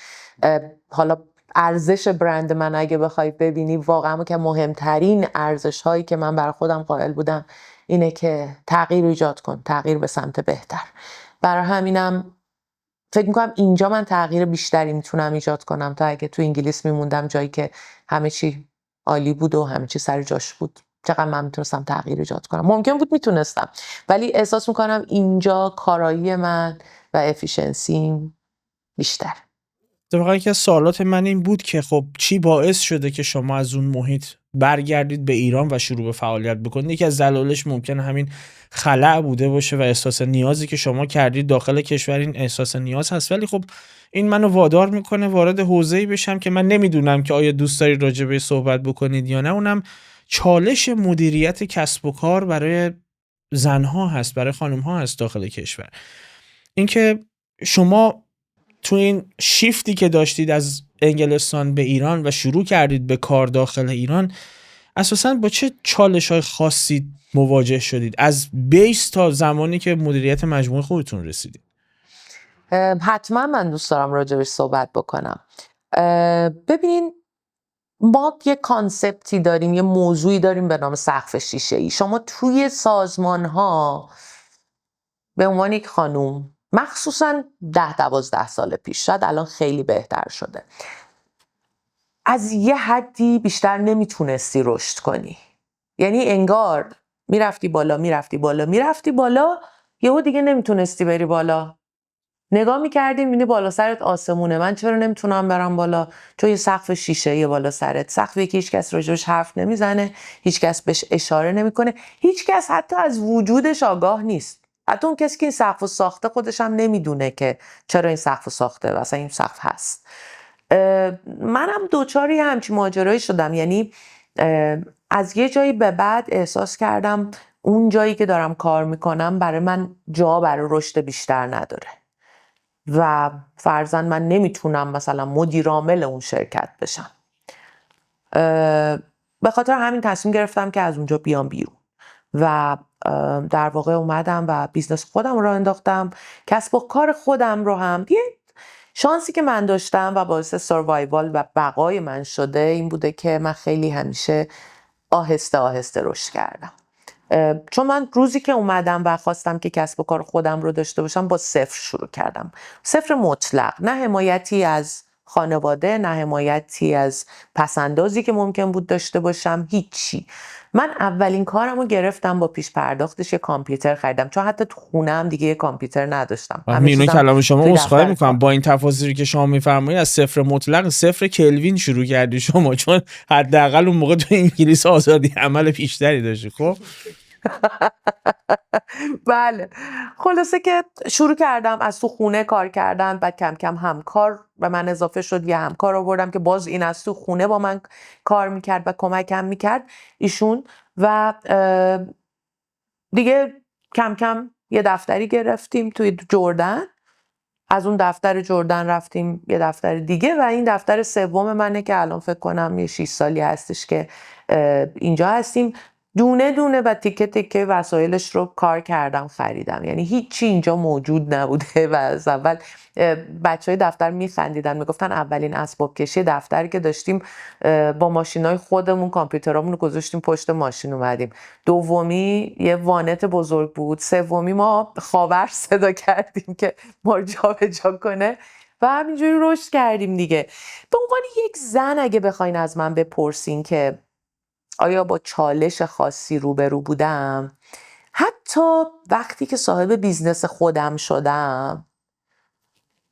حالا ارزش برند من اگه بخوای ببینی واقعا که مهمترین ارزش هایی که من برای خودم قائل بودم اینه که تغییر ایجاد کن، تغییر به سمت بهتر. برای همینم فکر میکنم اینجا من تغییر بیشتری میتونم ایجاد کنم تا اگه تو انگلیس میموندم جایی که همه چی عالی بود و همه چی سر جاش بود. چقدر من میتونستم تغییر ایجاد کنم؟ ممکن بود میتونستم، ولی احساس میکنم اینجا کارایی من و افیشنسیم بیشتر. اتفاقا یکی از سوالات من این بود که خب چی باعث شده که شما از اون محیط برگردید به ایران و شروع به فعالیت بکنید؟ یکی از دلایلش ممکنه همین خلأ بوده باشه و احساس نیازی که شما کردید داخل کشور، این احساس نیاز هست. ولی خب این منو وادار میکنه وارد حوزه‌ای بشم که من نمیدونم که آیا دوست دارید راجع به صحبت بکنید یا نه. اونم چالش مدیریت کسب و کار برای زنها هست، برای خانم‌ها هست داخل کشور. اینکه شما تو این شیفتی که داشتید از انگلستان به ایران و شروع کردید به کار داخل ایران، اساساً با چه چالش‌های خاصی مواجه شدید از بیس تا زمانی که مدیریت مجموعه خودتون رسیدید؟ حتما من دوست دارم راجبش صحبت بکنم. ببینین ما یه کانسپتی داریم، یه موضوعی داریم به نام سقف شیشه‌ای. شما توی سازمان‌ها به عنوان یک خانوم، مخصوصاً 10-12 سال پیش، شاید الان خیلی بهتر شده، از یه حدی بیشتر نمیتونستی رشد کنی. یعنی انگار میرفتی بالا، یهو دیگه نمیتونستی بری بالا. نگاه میکردی میبینی بالا سرت آسمونه. من چرا نمیتونم برم بالا؟ چون یه سقف شیشه‌ای بالا سرت، سقفی که هیچ کس راجبش حرف نمیزنه، هیچ کس بهش اشاره نمیکنه، هیچ کس حتی از وجودش آگاه نیست. حتی اون کسی که این سقفو ساخته خودش هم نمیدونه که چرا این سقفو ساخته و اصلا این سقف هست. منم دوچاری همچین ماجرایی شدم. یعنی از یه جایی به بعد احساس کردم اون جایی که دارم کار میکنم برای من جا برای رشد بیشتر نداره و فرضاً من نمیتونم مثلا مدیر عامل اون شرکت بشم. به خاطر همین تصمیم گرفتم که از اونجا بیام بیرون و در واقع اومدم و بیزنس خودم رو انداختم. کسب و کار خودم رو هم، یه شانسی که من داشتم و باعث سروایوال و بقای من شده این بوده که من خیلی همیشه آهسته آهسته رشد کردم. چون من روزی که اومدم و خواستم که کسب و کار خودم رو داشته باشم با صفر شروع کردم. صفر مطلق، نه حمایتی از خانواده، نه حمایتی از پسندازی که ممکن بود داشته باشم، هیچی. من اولین کارم رو گرفتم با پیش پرداختش یه کامپیوتر خریدم، چون حتی تو خونه‌ام دیگه یه کامپیوتر نداشتم. همه مینو چیزم کلام شما توی عذرخواهی دفتر میکنم، با این تفاصیلی که شما میفرمایید از صفر مطلق صفر کلوین شروع کردی شما، چون حداقل اون موقع تو انگلیس آزادی عمل بیشتری داشتی. خب بله، خلاصه که شروع کردم از تو خونه کار کردن. بعد کم کم همکار به من اضافه شد، یه همکار آوردم که باز این از تو خونه با من کار میکرد و کمکم میکرد ایشون. و دیگه کم کم یه دفتری گرفتیم توی جردن. از اون دفتر جردن رفتیم یه دفتر دیگه و این دفتر سوم منه که الان فکر کنم یه 6 سالی هستش که اینجا هستیم. دونه دونه و تیکه تیکه وسایلش رو کار کردم، خریدم. یعنی هیچی اینجا موجود نبوده و از اول بچهای دفتر میخندیدن، میگفتن اولین اسباب کشی دفتری که داشتیم با ماشینای خودمون کامپیوترامون رو گذاشتیم پشت ماشین اومدیم. دومی یه وانت بزرگ بود. سومی ما خاور صدا کردیم که ما رو جابجا کنه و همینجوری رشد کردیم دیگه. به عنوان یک زن اگه بخواین از من بپرسین که آیا با چالش خاصی روبرو بودم، حتی وقتی که صاحب بیزنس خودم شدم،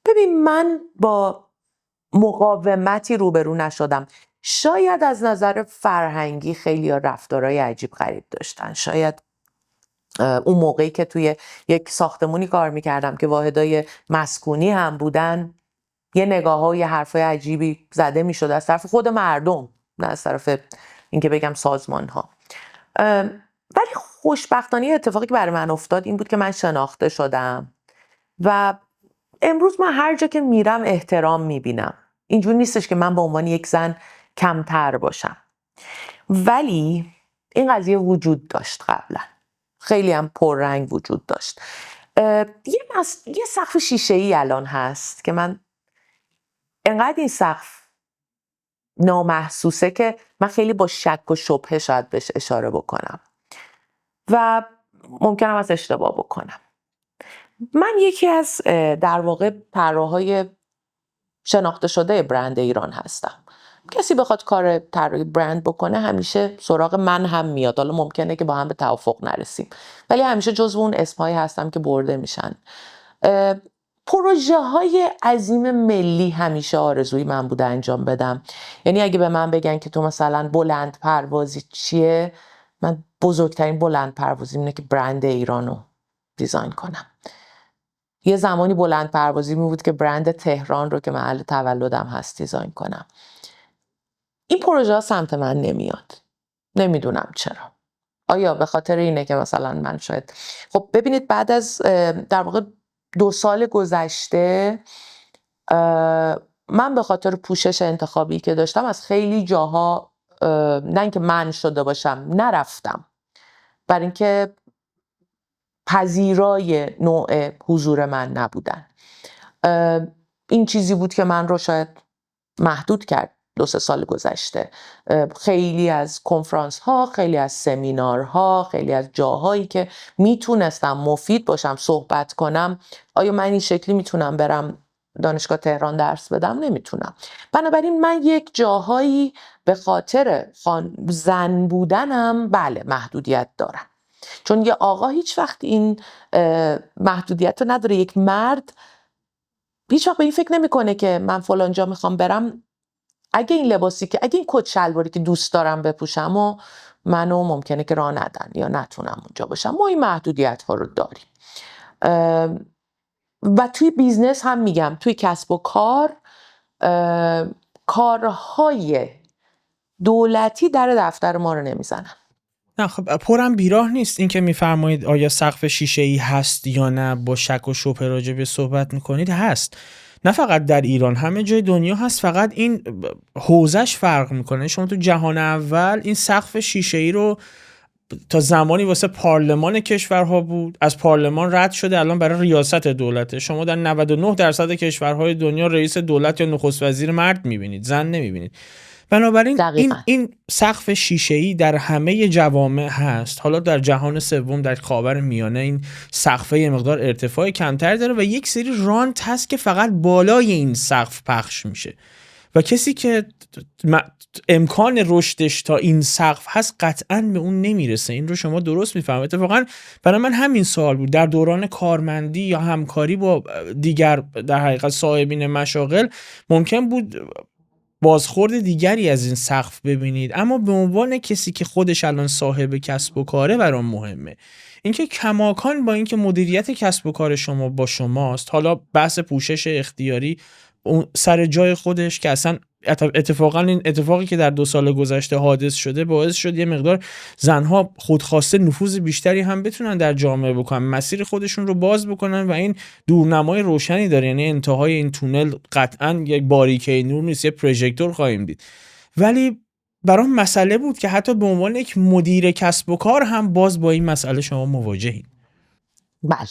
ببین من با مقاومتی روبرو نشدم. شاید از نظر فرهنگی خیلی ها رفتارهای عجیب غریب داشتن. شاید اون موقعی که توی یک ساختمونی کار میکردم که واحدای مسکونی هم بودن، یه نگاه ها و یه حرفای عجیبی زده میشد از طرف خود مردم، نه از طرف اینکه بگم سازمان ها. ولی خوشبختانه اتفاقی که برای من افتاد این بود که من شناخته شدم و امروز من هر جا که میرم احترام میبینم. اینجور نیستش که من به عنوان یک زن کمتر باشم. ولی این قضیه وجود داشت قبلا، خیلی هم پررنگ وجود داشت. یه سقف شیشه‌ای الان هست که من انقدر این سقف نامحسوسه که من خیلی با شک و شبهه شاید بهش اشاره بکنم و ممکنم از اشتباه بکنم. من یکی از در واقع طراحهای شناخته شده برند ایران هستم. کسی بخواد کار طراحی برند بکنه همیشه سراغ من هم میاد. حالا ممکنه که با هم به توافق نرسیم ولی همیشه جزو اون اسمایی هستم که برده میشن. پروژه های عظیم ملی همیشه آرزوی من بوده انجام بدم. یعنی اگه به من بگن که تو مثلا بلند پروازی چیه، من بزرگترین بلند پروازی اینه که برند ایرانو دیزاین کنم. یه زمانی بلند پروازی می بود که برند تهران رو که محل تولدم هست دیزاین کنم. این پروژه ها سمت من نمیاد. نمیدونم چرا. آیا به خاطر اینه که مثلا من شاید، خب ببینید بعد از در واقع 2 سال گذشته من به خاطر پوشش انتخابی که داشتم از خیلی جاها نه اینکه من شده باشم نرفتم، برای اینکه پذیرای نوع حضور من نبودن. این چیزی بود که من رو شاید محدود کرد 2-3 سال گذشته. خیلی از کنفرانس ها، خیلی از سمینارها، خیلی از جاهایی که میتونستم مفید باشم صحبت کنم، آیا من این شکلی میتونم برم دانشگاه تهران درس بدم؟ نمیتونم. بنابراین من یک جاهایی به خاطر زن بودنم بله محدودیت دارم، چون یه آقا هیچ وقت این محدودیت رو نداره. یک مرد هیچ وقت به این فکر نمیکنه که من فلان جا میخوام برم، اگه این کت شلواری که دوست دارم بپوشم و منو ممکنه که راه ندن یا نتونم اونجا باشم. ما این محدودیت ها رو داریم. و توی بیزنس هم میگم، توی کسب و کار، کارهای دولتی در دفتر ما رو نمیزنن. نه خب پرم بیراه نیست این که میفرمایید آیا سقف شیشه‌ای هست یا نه، با شک و شبهه راجع به صحبت میکنید. هست، نه فقط در ایران، همه جای دنیا هست، فقط این حوزش فرق میکنه. شما تو جهان اول این سقف شیشه‌ای رو تا زمانی واسه پارلمان کشورها بود، از پارلمان رد شده، الان برای ریاست دولته. شما در 99% کشورهای دنیا رئیس دولت یا نخست وزیر مرد میبینید، زن نمیبینید. بنابراین این سقف شیشه‌ای در همه جوامع هست. حالا در جهان سوم، در خاورمیانه، این سقف یه مقدار ارتفاع کمتر داره و یک سری رانت هست که فقط بالای این سقف پخش میشه و کسی که امکان رشدش تا این سقف هست قطعاً به اون نمیرسه. این رو شما درست میفهمید. اتفاقاً برای من همین سوال بود. در دوران کارمندی یا همکاری با دیگر در حقیقت صاحبین مشاغل ممکن بود بازخورد دیگری از این سقف ببینید، اما به عنوان کسی که خودش الان صاحب کسب و کاره برام مهمه اینکه کماکان با اینکه مدیریت کسب و کار شما با شماست، حالا بحث پوشش اختیاری اون سر جای خودش که اصلا اتفاقا این اتفاقی که در 2 سال گذشته حادث شده باعث شد یه مقدار زنها خودخواسته نفوذ بیشتری هم بتونن در جامعه بکنن، مسیر خودشون رو باز بکنن و این دورنمای روشنی داره. یعنی انتهای این تونل قطعا یک باریکه نور نیست، یه پروژکتور خواهیم دید. ولی برام مسئله بود که حتی به عنوان یک مدیر کسب و کار هم باز با این مسئله شما مواجهید. بله.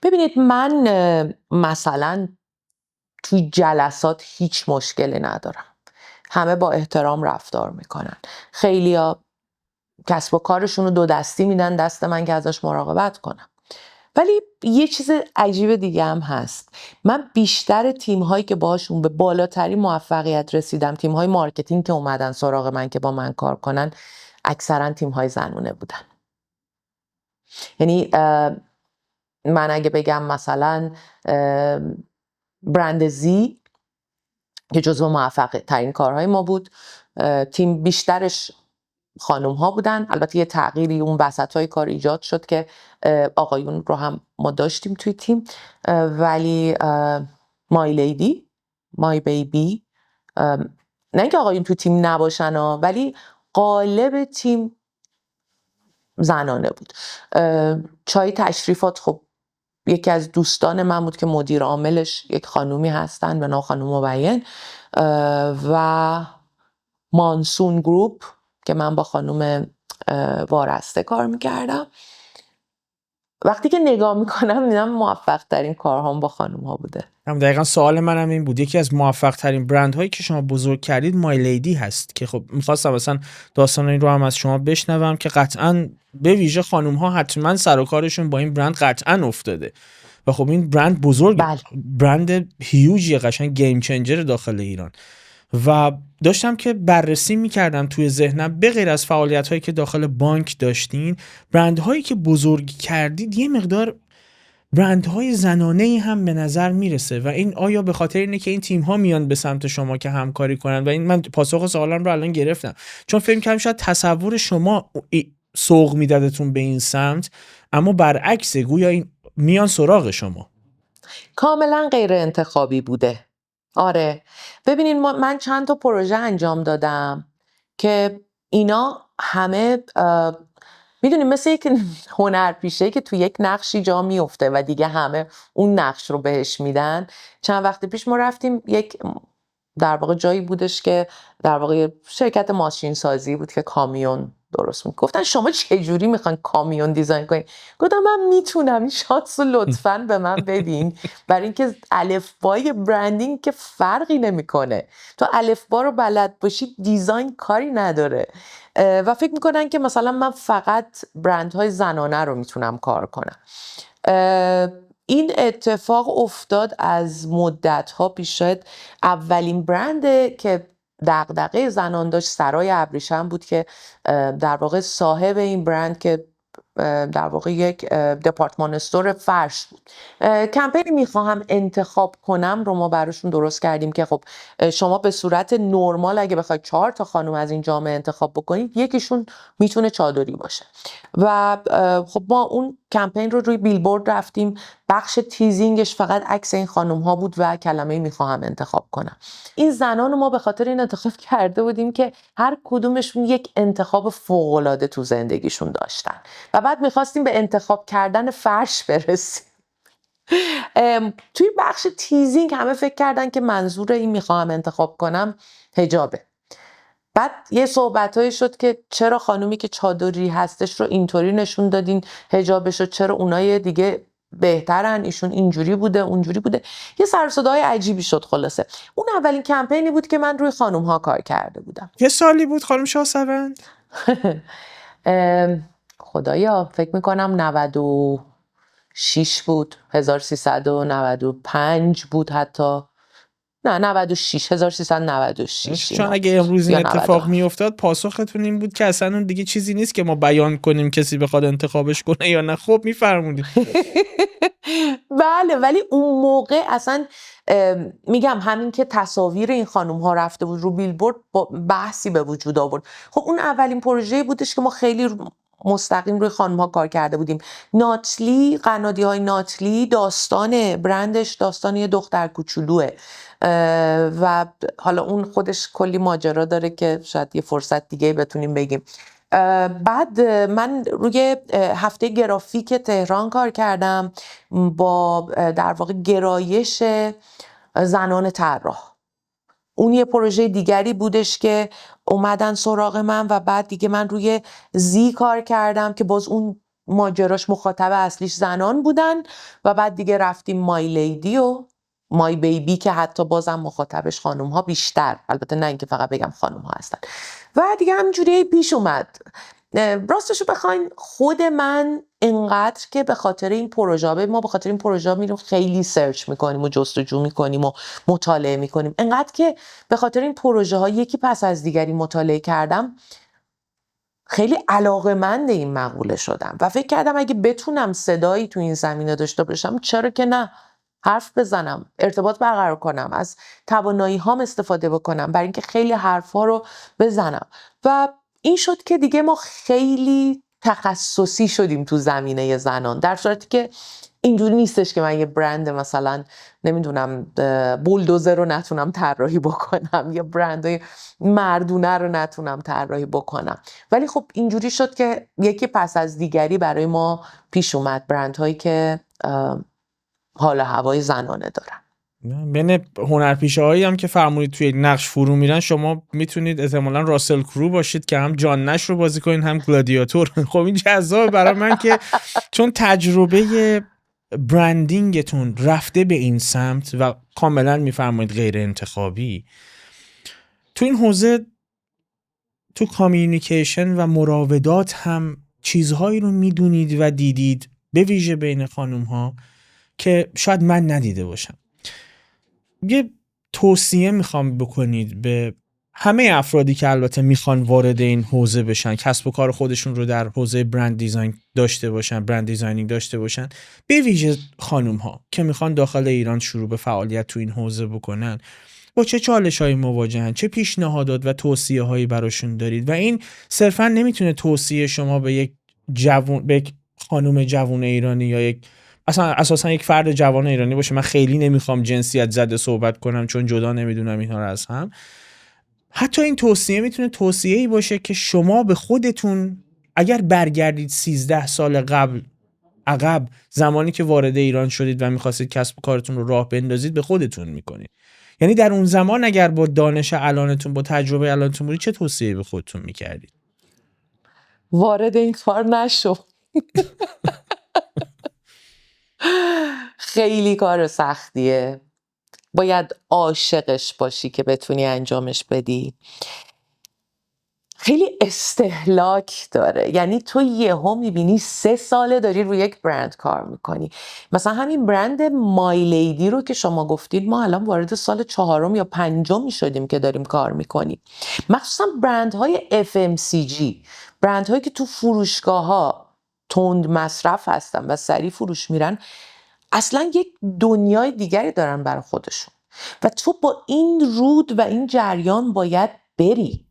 ببینید من مثلا توی جلسات هیچ مشکلی ندارم، همه با احترام رفتار میکنن. خیلیا کسب و کارشون رو 2 دستی میدن دست من که ازش مراقبت کنم. ولی یه چیز عجیب دیگه هم هست. من بیشتر تیم هایی که باشون به بالاترین موفقیت رسیدم، تیم های مارکتینگ که اومدن سراغ من که با من کار کنن، اکثرا تیم های زنونه بودن. یعنی من اگه بگم مثلا برند زی که جزو موفق ترین کارهای ما بود، تیم بیشترش خانوم ها بودن. البته یه تغییری اون وسط های کار ایجاد شد که آقایون رو هم ما داشتیم توی تیم، ولی مای لیدی، مای بیبی، نه اینکه آقایون توی تیم نباشن ولی قالب تیم زنانه بود. چای تشریفات خب یکی از دوستان من بود که مدیر عاملش یک خانومی هستن به نام خانم مبین، و مانسون گروپ که من با خانم وارسته کار میکردم. وقتی که نگاه میکنم میبینم موفق ترین کارهام با خانم ها بوده. هم دقیقا سوال منم این بود. یکی از موفق ترین برند هایی که شما بزرگ کردید مای لیدی هست که خب میخواستم مثلا داستان این رو هم از شما بشنوم که قطعا به ویژه خانم ها حتما سر و کارشون با این برند قطعا افتاده و خب این برند بزرگ، برند هیوجی، قشنگ گیم چنجر داخل ایران. و داشتم که بررسی میکردم توی ذهنم به غیر از فعالیت هایی که داخل بانک داشتین، برند هایی که بزرگ کردید یه مقدار برندهای زنانه‌ای هم به نظر میرسه و این آیا به خاطر اینه که این تیم ها میان به سمت شما که همکاری کنن؟ و این من پاسخ سوالم رو الان گرفتم، چون فکر کردم شاید تصور شما سوق میدادتون به این سمت، اما برعکس گویا این میان سراغ شما. کاملا غیر انتخابی بوده. آره ببینین من چند تا پروژه انجام دادم که اینا همه میدونیم مثل یک هنرپیشه که تو یک نقشی جا میفته و دیگه همه اون نقش رو بهش میدن. چند وقت پیش ما رفتیم یک در واقع جایی بودش که در واقع شرکت ماشین سازی بود که کامیون درست می‌کنه. گفتن شما چه جوری میخواین کامیون دیزاین کنین؟ گفتم من میتونم، این شانس رو لطفاً به من بدین، برای اینکه الفبای برندینگ که فرقی نمیکنه، تو الفبا رو بلد باشی دیزاین کاری نداره. و فکر میکنن که مثلا من فقط برندهای زنانه رو میتونم کار کنم. این اتفاق افتاد از مدت‌ها پیش. شاید اولین برنده که دغدغه زنان داشت سرای ابریشم بود که در واقع صاحب این برند که در واقع یک دپارتمان استور فرش بود. کمپینی میخواهم انتخاب کنم رو ما براشون درست کردیم که خب شما به صورت نرمال اگه بخواید 4 تا خانم از این جامعه انتخاب بکنید، یکیشون میتونه چادری باشه. و خب ما اون کمپین رو روی بیلبورد رفتیم، بخش تیزینگش فقط عکس این خانم ها بود و کلمه میخواهم انتخاب کنم. این زنان رو ما به خاطر این انتخاب کرده بودیم که هر کدومشون یک انتخاب فوق‌العاده تو زندگیشون داشتن و بعد میخواستیم به انتخاب کردن فرش برسیم. توی بخش تیزینگ همه فکر کردن که منظور این میخواهم انتخاب کنم حجابه. بعد یه صحبتایی شد که چرا خانومی که چادری هستش رو اینطوری نشون دادین حجابش رو، چرا اونای دیگه بهترن، ایشون اینجوری بوده اونجوری بوده. یه سر و صدای عجیبی شد. خلاصه اون اولین کمپینی بود که من روی خانوم ها کار کرده بودم. یه سالی بود خانم شاهسوند؟ خدایا فکر میکنم 96 بود، 1395 بود، حتی نه 96، 1396. چون اگه امروز این یا اتفاق میافتاد پاسختون این بود که اصلا اون دیگه چیزی نیست که ما بیان کنیم کسی بخواد انتخابش کنه یا نه. خب میفرمودید. بله، ولی اون موقع اصلا میگم همین که تصاویر این خانوم ها رفته بود رو بیلبورد بحثی به وجود آورد. خب اون اولین پروژه‌ای بودش که ما خیلی مستقیم روی خانوم ها کار کرده بودیم. ناتلی، قنادی های ناتلی، داستان برندش داستان یه دختر کوچولوه و حالا اون خودش کلی ماجرا داره که شاید یه فرصت دیگه بتونیم بگیم. بعد من روی هفته گرافیک تهران کار کردم با در واقع گرایش زنان طراح. اون یه پروژه دیگری بودش که اومدن سراغ من و بعد دیگه من روی زی کار کردم که باز اون ماجراش مخاطب اصلیش زنان بودن و بعد دیگه رفتیم مای لیدی و مای بیبی که حتی بازم مخاطبش خانوم ها بیشتر، البته نه اینکه فقط بگم خانوم ها هستن و دیگه همینجوری پیش اومد. راستشو بخواین خود من انقدر که به خاطر این پروژه ما به خاطر این پروژه میریم خیلی سرچ میکنیم و جستجو میکنیم و مطالعه میکنیم، انقدر که به خاطر این پروژه ها یکی پس از دیگری مطالعه کردم خیلی علاقه‌مند این مقوله شدم و فکر کردم اگه بتونم صدایی تو این زمینه داشته باشم چرا که نه، حرف بزنم، ارتباط برقرار کنم، از توانایی هام استفاده بکنم برای اینکه خیلی حرفا رو بزنم. و این شد که دیگه ما خیلی تخصصی شدیم تو زمینه زنان، در صورتی که اینجوری نیستش که من یه برند مثلا نمیدونم بولدوزر رو نتونم طراحی بکنم یا برند مردونه رو نتونم طراحی بکنم، ولی خب اینجوری شد که یکی پس از دیگری برای ما پیش اومد برندهایی که حال هوای زنانه دارن. بین هنرپیشه‌هایی هم که فرمودید توی نقش فرو میرن شما میتونید احتمالاً راسل کرو باشید که هم جان نش رو بازی کنین هم گلادیاتور. خب این جذابه برای من که چون تجربه برندینگتون رفته به این سمت و کاملا میفرمایید غیر انتخابی تو این حوزه، تو کامیونیکیشن و مراودات هم چیزهایی رو میدونید و دیدید به ویژه بین خانوم ها که شاید من ندیده باشم. یه توصیه میخوام بکنید به همه افرادی که البته میخوان وارد این حوزه بشن، کسب و کار خودشون رو در حوزه برند دیزاین داشته باشن، برند دیزاینینگ داشته باشن، به ویژه خانوم ها که میخوان داخل ایران شروع به فعالیت تو این حوزه بکنن، با چه چالش‌هایی مواجهن، چه پیشنهادات و توصیه‌هایی براشون دارید. و این صرفاً نمیتونه توصیه شما به یک خانم جوان ایرانی یا یک اساساً یک فرد جوان ایرانی باشه. من خیلی نمیخوام جنسیت زده صحبت کنم چون جدا نمیدونم اینها رو از هم. حتی این توصیه میتونه توصیه‌ای باشه که شما به خودتون اگر برگردید 13 سال عقب زمانی که وارد ایران شدید و میخواستید کسب و کارتون رو راه بندازید به خودتون میکنید. یعنی در اون زمان اگر با دانش الانتون، با تجربه الانتون بودی، چه توصیه به خودتون میکردید؟ وارد این کار نشو. خیلی کار سختیه. باید عاشقش باشی که بتونی انجامش بدی. خیلی استهلاک داره. یعنی تو یهو میبینی 3 ساله داری روی یک برند کار میکنی. مثلا همین برند مای لیدی رو که شما گفتید، ما الان وارد سال 4 یا 5 شدیم که داریم کار میکنیم. مخصوصا برندهای FMCG، برندهایی که تو فروشگاه ها تند مصرف هستن و سریع فروش میرن، اصلا یک دنیای دیگری دارن برای خودشون و تو با این رود و این جریان باید بری.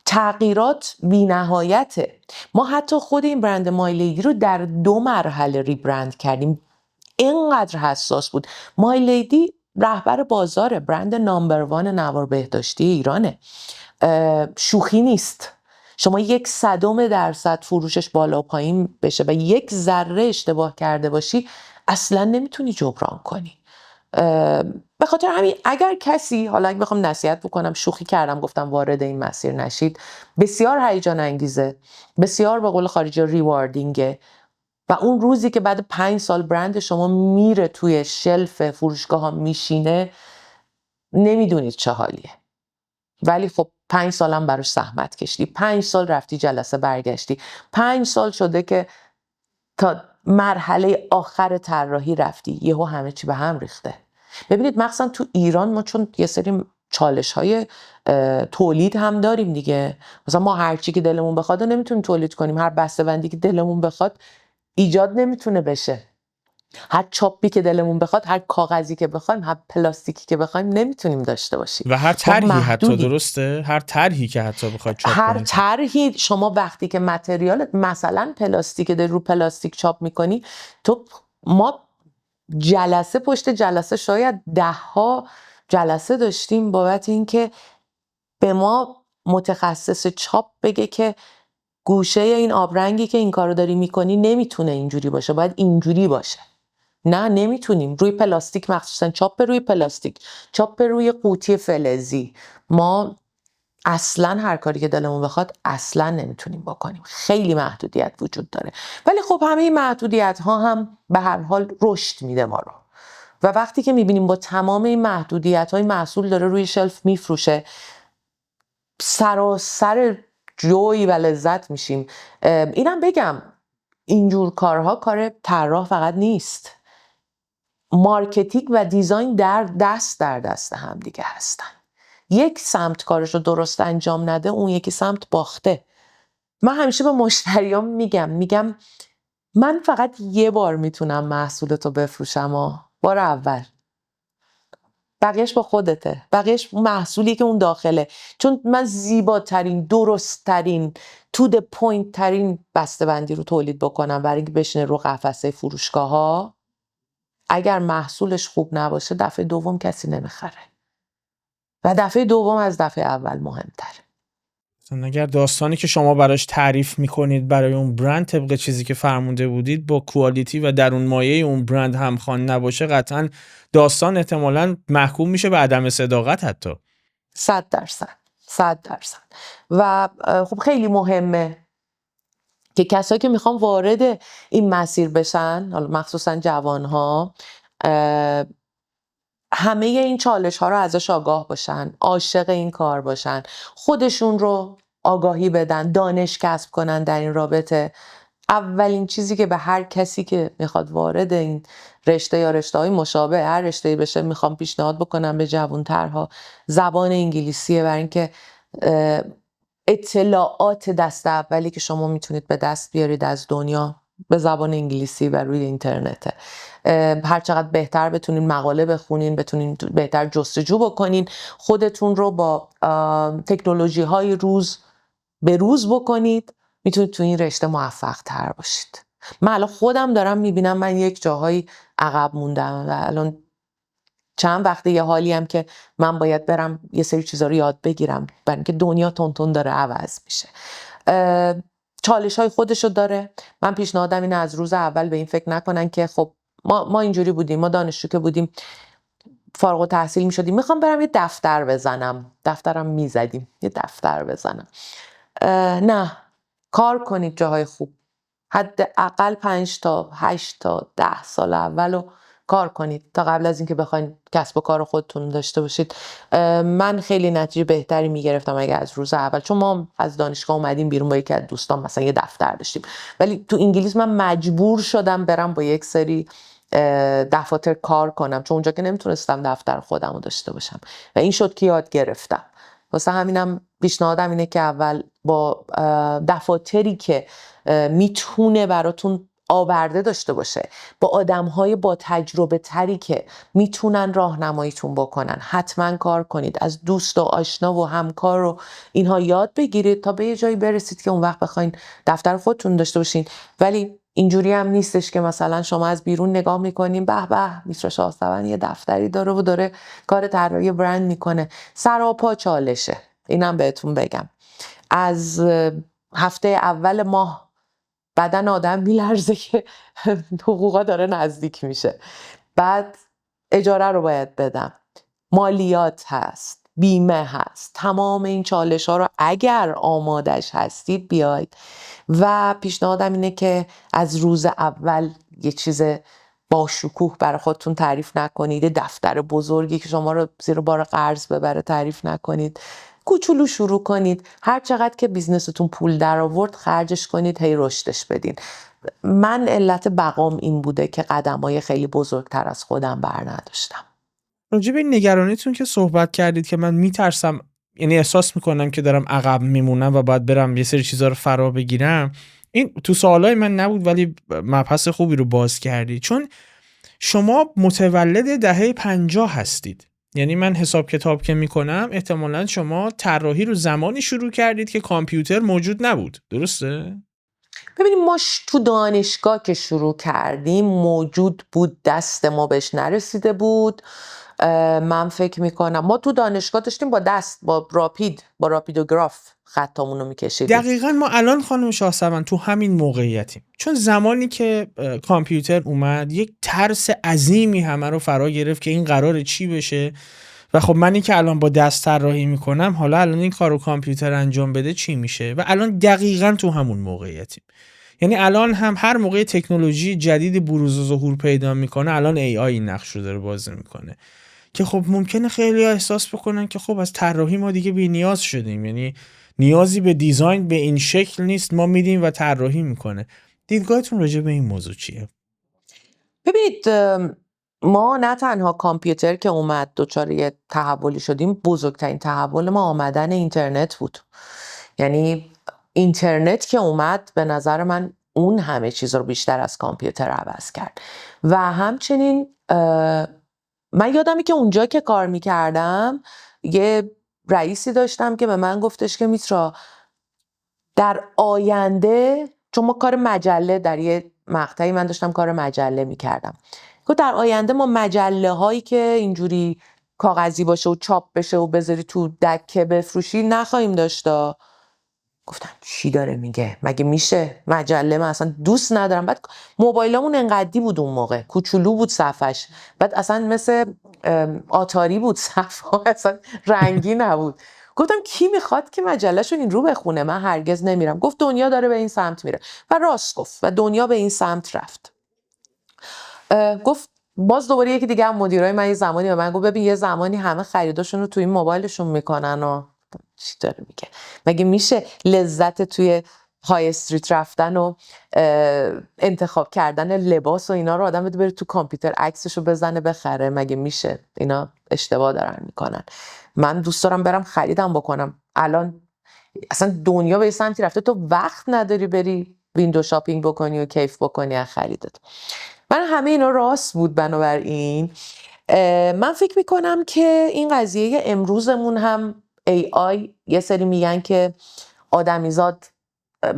تغییرات بی‌نهایته. ما حتی خود این برند مای لیدی رو در 2 مرحله ریبرند کردیم. اینقدر حساس بود. مای لیدی رهبر بازار، برند نامبر 1 نوار بهداشتی ایرانه. شوخی نیست. شما 0.01% فروشش بالا و پایین بشه و 1 ذره اشتباه کرده باشی، اصلا نمیتونی جبران کنی. به خاطر همین اگر کسی، حالا اگه بخوام نصیحت بکنم، شوخی کردم گفتم وارد این مسیر نشید، بسیار هیجان انگیزه، بسیار به قول خارجی ریواردینگه و اون روزی که بعد 5 سال برند شما میره توی شلف فروشگاه ها میشینه، نمیدونید چه حالیه. ولی خب 5 سالم براش زحمت کشیدی، 5 سال رفتی جلسه برگشتی، 5 سال شده که تا مرحله آخر طراحی رفتی، یهو همه چی به هم ریخته. ببینید مخصوصا تو ایران ما چون یه سری چالش های تولید هم داریم دیگه. مثلا ما هر چی که دلمون بخواد نمیتونیم تولید کنیم، هر بسته‌بندی که دلمون بخواد ایجاد نمیتونه بشه، هر چاپی که دلمون بخواد، هر کاغذی که بخوایم، هر پلاستیکی که بخوایم نمیتونیم داشته باشیم و هر ما طرحی حتی، محدودیم. درسته؟ هر طرحی که حتی بخواید چاپ هر کنید. طرحی شما وقتی که متریالت مثلا پلاستیک داری رو پلاستیک چاپ میکنی، ما جلسه پشت جلسه، شاید 10 جلسه داشتیم بابت اینکه به ما متخصص چاپ بگه که گوشه این آبرنگی که این کارو داری میکنی نمیتونه اینجوری باشه، باید اینجوری باشه. نه نمیتونیم روی پلاستیک، مخصوصا چاپ روی پلاستیک، چاپ روی قوطی فلزی، ما اصلا هر کاری که دلمون بخواد اصلا نمیتونیم بکنیم. خیلی محدودیت وجود داره. ولی خب همه این محدودیت ها هم به هر حال رشد میده ما رو و وقتی که میبینیم با تمام این محدودیت های محصول داره روی شلف میفروشه، سراسر جوی و لذت میشیم. اینم بگم اینجور کارها کار طراح فقط نیست. مارکتینگ و دیزاین در دست هم دیگه هستن. یک سمت کارش رو درست انجام نده، اون یکی سمت باخته. من همیشه به مشتریام میگم من فقط 1 بار میتونم محصولتو بفروشم، بار اول. بقیهش با خودته، بقیهش محصولی که اون داخله. چون من زیباترین، درستترین، تو د پوینت ترین بسته‌بندی رو تولید بکنم برای اینکه بشینه رو قفسه فروشگاه ها، اگر محصولش خوب نباشه دفعه دوم کسی نمیخره و دفعه دوم از دفعه اول مهمتره. اگر داستانی که شما براش تعریف میکنید برای اون برند طبق چیزی که فرموده بودید با کوالیتی و درون مایه اون برند همخوان نباشه، قطعا داستان احتمالاً محکوم میشه به عدم صداقت حتی. 100%. و خب خیلی مهمه که کسایی که میخوان وارد این مسیر بشن، حالا مخصوصا جوانها، همه این چالش ها رو ازش آگاه باشن، عاشق این کار باشن، خودشون رو آگاهی بدن، دانش کسب کنن در این رابطه. اولین چیزی که به هر کسی که میخواد وارد این رشته یا رشته های مشابه هر رشته‌ای بشه میخوام پیشنهاد بکنم به جوانترها، زبان انگلیسیه، برای اینکه اطلاعات دست اولی که شما میتونید به دست بیارید از دنیا به زبان انگلیسی و روی اینترنته. هر چقدر بهتر بتونین مقاله بخونین، بتونین بهتر جستجو بکنین، خودتون رو با تکنولوژی های روز به روز بکنید، میتونید تو این رشته موفق تر باشید. من الان خودم دارم میبینم من یک جاهایی عقب موندم و الان چند وقته یه حالی هم که من باید برم یه سری چیزا رو یاد بگیرم برای اینکه دنیا تون داره عوض میشه. چالش های خودشو داره. من پیشنهادم اینه از روز اول به این فکر نکنن که خب ما اینجوری بودیم، ما دانشجو که بودیم فارغ التحصیل میشدیم میخوام برم یه دفتر بزنم، دفترم میزدیم، یه دفتر بزنم. نه، کار کنید جاهای خوب، حداقل 5 تا 8 تا 10 سال اولو کار کنید تا قبل از اینکه بخواید کسب و کار خودتون داشته باشید. من خیلی نتیجه بهتری میگرفتم اگه از روز اول، چون ما از دانشگاه اومدیم بیرون با یکی از دوستان مثلا یه دفتر داشتیم، ولی تو انگلیس من مجبور شدم برم با یک سری دفاتر کار کنم، چون اونجا که نمیتونستم دفتر خودم رو داشته باشم و این شد که یاد گرفتم. واسه همینم پیشنهادم اینه که اول با دفاتری که میتونه براتون آورده داشته باشه، با آدمهای با تجربه تری که میتونن راهنماییتون بکنن، حتما کار کنید. از دوست و آشنا و همکار و اینها یاد بگیرید تا به یه جایی برسید که اون وقت بخواین دفتر خودتون داشته باشین. ولی اینجوری هم نیستش که مثلا شما از بیرون نگاه میکنین به به میترا شاهصبا یه دفتری داره و داره کار طراحی برند میکنه. سراپا چالشه، اینم بهتون بگم. از هفته اول ماه بدن آدم میلرزه که حقوقا داره نزدیک میشه. بعد اجاره رو باید بدم، مالیات هست، بیمه هست، تمام این چالش ها رو اگر آمادش هستید بیاید. و پیشنهادم اینه که از روز اول یه چیز با شکوه برای خودتون تعریف نکنید، دفتر بزرگی که شما رو زیر بار قرض ببره تعریف نکنید، کوچولو شروع کنید. هر چقدر که بیزنستون پول در آورد خرجش کنید، هی رشدش بدین. من علت بقام این بوده که قدمای خیلی بزرگتر از خودم بر نداشتم. راجع به این نگرانیتون که صحبت کردید که من میترسم، یعنی احساس میکنم که دارم عقب میمونم و باید برم یه سری چیزا رو فرا بگیرم، این تو سوالای من نبود ولی مبحث خوبی رو باز کردید. چون شما متولد دهه 50 هستید، یعنی من حساب کتاب که میکنم احتمالاً شما طراحی رو زمانی شروع کردید که کامپیوتر موجود نبود، درسته؟ ببینیم ما تو دانشگاه که شروع کردیم موجود بود، دست ما بهش نرسیده بود. من فکر میکنم ما تو دانشگاه داشتیم با دست، با راپیدوگراف خطامون رو میکشیدیم. دقیقاً ما الان خانم شاهصبا تو همین موقعیتیم، چون زمانی که کامپیوتر اومد یک ترس عظیمی همه رو فرا گرفت که این قراره چی بشه. و خب منی که الان با دست طراحی میکنم، حالا الان این کارو کامپیوتر انجام بده چی میشه؟ و الان دقیقاً تو همون موقعیتیم. یعنی الان هم هر موقع تکنولوژی جدید بروز و ظهور پیدا میکنه، الان AI این نقش رو داره بازی میکنه که خب ممکنه خیلی احساس بکنن که خب از طراحی ما دیگه بی‌نیاز شدیم، یعنی نیازی به دیزاین به این شکل نیست، ما میدیم و طراحی میکنه. دیدگاهتون راجع به این موضوع چیه؟ ببینید ما نه تنها کامپیوتر که اومد دچار یه تحولی شدیم، بزرگترین تحول ما آمدن اینترنت بود. یعنی اینترنت که اومد به نظر من اون همه چیز رو بیشتر از کامپیوتر عوض کرد. و همچنین من یادمه که اونجا که کار میکردم یه رئیسی داشتم که به من گفتش که میترا در آینده، چون ما کار مجله در یه مقطعی من داشتم کار مجله میکردم، گفت در آینده ما مجله هایی که اینجوری کاغذی باشه و چاپ بشه و بذاری تو دکه بفروشی نخواهیم داشتا. گفتم چی داره میگه؟ مگه میشه؟ مجله من اصلا دوست ندارم. بعد موبایلمون انقدی بود اون موقع، کوچولو بود صفحش، بعد اصلا مثل آتاری بود صفحه، اصلا رنگی نبود. گفتم کی میخواد که مجلهشو این رو بخونه؟ من هرگز نمیرم. گفت دنیا داره به این سمت میره و راست گفت و دنیا به این سمت رفت. گفت باز دوباره یکی دیگه هم مدیرای من یه زمانی به من گفت ببین یه زمانی همه خریداشون رو توی این موبایلشون میکنن و چی داره میگه؟ مگه میشه لذت توی های استریت رفتن و انتخاب کردن لباس و اینا رو آدم بره تو کامپیوتر عکسشو بزنه بخره؟ مگه میشه؟ اینا اشتباه دارن میکنن. من دوست دارم برم خریدم بکنم. الان اصلا دنیا به سمتی رفته تو وقت نداری بری ویندو شاپینگ بکنی و کیف بکنی از خریدت. من همه اینا راست بود. بنابراین من فکر میکنم که این قضیه امروزمون هم AI، یه سری میگن که آدمیزاد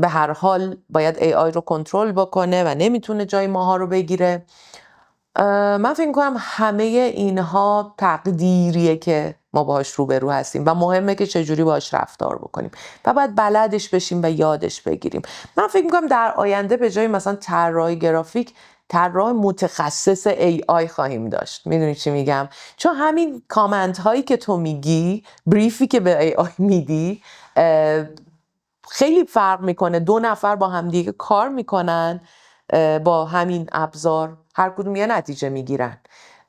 به هر حال باید AI رو کنترل بکنه و نمیتونه جای ماها رو بگیره. من فکر میکنم همه اینها تقدیریه که ما باهاش روبرو هستیم و مهمه که چجوری باهاش رفتار بکنیم و باید بلدش بشیم و یادش بگیریم. من فکر میکنم در آینده به جای مثلا طراحی گرافیک طراح متخصص AI خواهیم داشت. میدونی چی میگم؟ چون همین کامنت هایی که تو میگی، بریفی که به AI میدی، خیلی فرق میکنه. 2 نفر با همدیگه کار میکنن با همین ابزار، هر کدوم یه نتیجه میگیرن.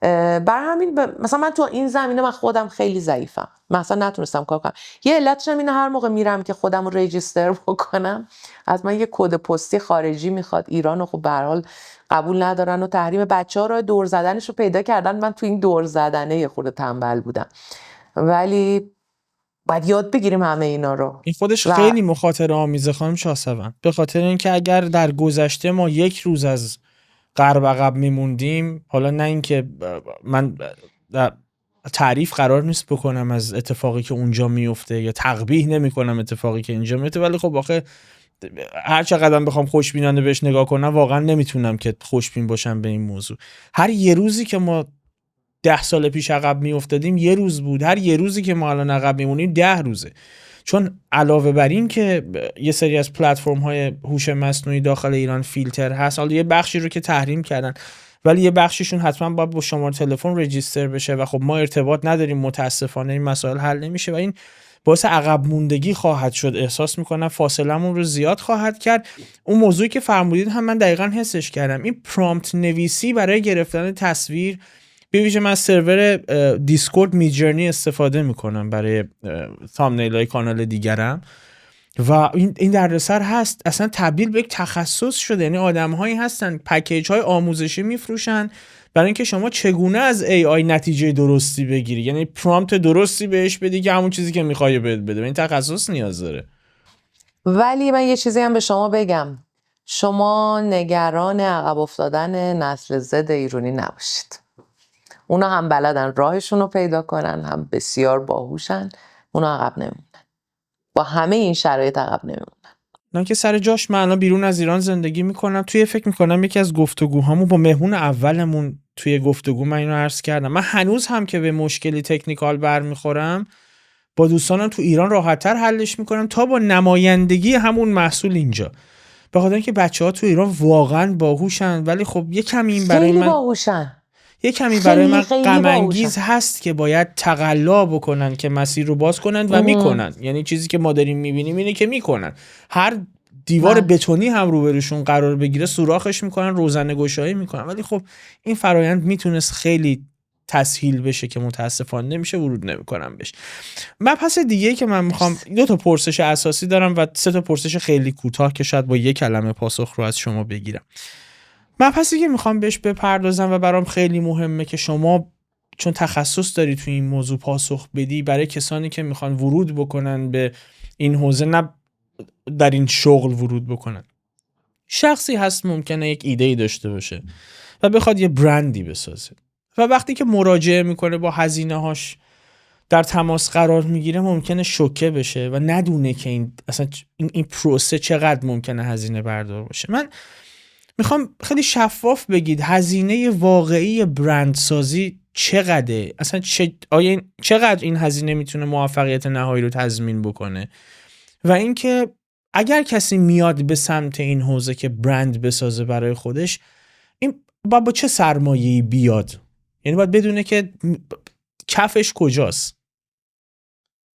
بر همین مثلا من تو این زمینه من خودم خیلی ضعیفم، مثلا نتونستم کار کنم. یه علتش اینه هر موقع میرم که خودم رو رجیستر بکنم از من یه کد پستی خارجی میخواد. ایران خب به هر حال قبول ندارن و تحریم. بچه‌ها رو دور زدنش رو پیدا کردن، من تو این دور زدنه یه خورده تنبل بودم، ولی باید یاد بگیریم همه اینا رو. این خودش و خیلی مخاطره آمیزه خانم شاهسوند، به خاطر اینکه اگر در گذشته ما 1 روز از غرب عقب میموندیم، حالا نه اینکه من تعریف قرار نیست بکنم از اتفاقی که اونجا میفته یا تقبیح نمی کنم اتفاقی که اینجا میفته، ولی خب آخه هر چقدر بخوام خوشبینانه بهش نگاه کنم واقعا نمیتونم که خوشبین باشم به این موضوع. هر یه روزی که ما 10 سال پیش عقب میافتادیم 1 روز بود، هر یه روزی که ما الان عقب میمونیم 10 روزه. چون علاوه بر این که یه سری از پلتفرم های هوش مصنوعی داخل ایران فیلتر هست، حالا یه بخشی رو که تحریم کردن ولی یه بخشیشون حتما باید با شماره تلفن رجیستر بشه و خب ما ارتباط نداریم، متاسفانه این مسائل حل نمیشه و این باعث عقب موندگی خواهد شد. احساس میکنم فاصلمون رو زیاد خواهد کرد. اون موضوعی که فرمودید هم من دقیقاً حسش کردم. این پرامپت نویسی برای گرفتن تصویر، به ویژه من سرور دیسکورد میجرنی استفاده میکنم برای تامنیل های کانال دیگرم و این دردسر هست، اصلا تبدیل به یک تخصص شده. یعنی آدم هایی هستن پکیج های آموزشی میفروشن برای اینکه شما چگونه از AI نتیجه درستی بگیری، یعنی پرامپت درستی بهش بدی که همون چیزی که میخوای بهت بده. این تخصص نیاز داره. ولی من یه چیزی هم به شما بگم، شما نگران عقب افتادن نسل زد ایرانی نباشید. اونا هم بلدن راهشون رو پیدا کنن، هم بسیار باهوشن، اونا عقب نمیمونن، با همه این شرایط عقب نمیمونن. نه که سر جاش. من الان بیرون از ایران زندگی میکنم. توی فکر میکنم یکی از گفتگوهامون با مهمون اولمون توی گفتگو من اینو عرض کردم، من هنوز هم که به مشکلی تکنیکال برمیخورم با دوستانم تو ایران راحت‌تر حلش میکنم تا با نمایندگی همون محصول اینجا، به خاطر اینکه بچه‌ها تو ایران واقعا باهوشن. ولی خب یه کمی این برای خیلی من باهوشن، یه کمی برای من خیلی غم باهوشن. انگیز هست که باید تقلا بکنن که مسیر رو باز کنن و میکنن. یعنی چیزی که ما داریم میبینیم اینه که میکنن. هر دیوار بتونی هم روبروشون قرار بگیره سوراخش میکنن، روزنه گشایی میکنن. ولی خب این فرایند میتونست خیلی تسهیل بشه که متاسفانه نمیشه، ورود نمیکنم بهش. مبحث دیگه که من میخوام، 2 تا پرسش اساسی دارم و 3 تا پرسش خیلی کوتاه که شاید با 1 کلمه پاسخ رو از شما بگیرم. مبحثی که میخوام بهش بپردازم و برام خیلی مهمه که شما چون تخصص داری توی این موضوع پاسخ بدی، برای کسانی که میخوان ورود بکنن به این حوزه، نه در این شغل ورود بکنن. شخصی هست ممکنه یک ایده‌ای داشته باشه و بخواد یه برندی بسازه و وقتی که مراجعه میکنه با هزینه‌هاش در تماس قرار میگیره ممکنه شوکه بشه و ندونه که این پروسه چقدر ممکنه هزینه بردار باشه. من میخوام خیلی شفاف بگید هزینه واقعی برندسازی چقدره؟ اصلا چقدر این هزینه میتونه موفقیت نهایی رو تضمین بکنه؟ و اینکه اگر کسی میاد به سمت این حوزه که برند بسازه برای خودش، این با چه سرمایه‌ای بیاد؟ یعنی باید بدونه که کفش کجاست.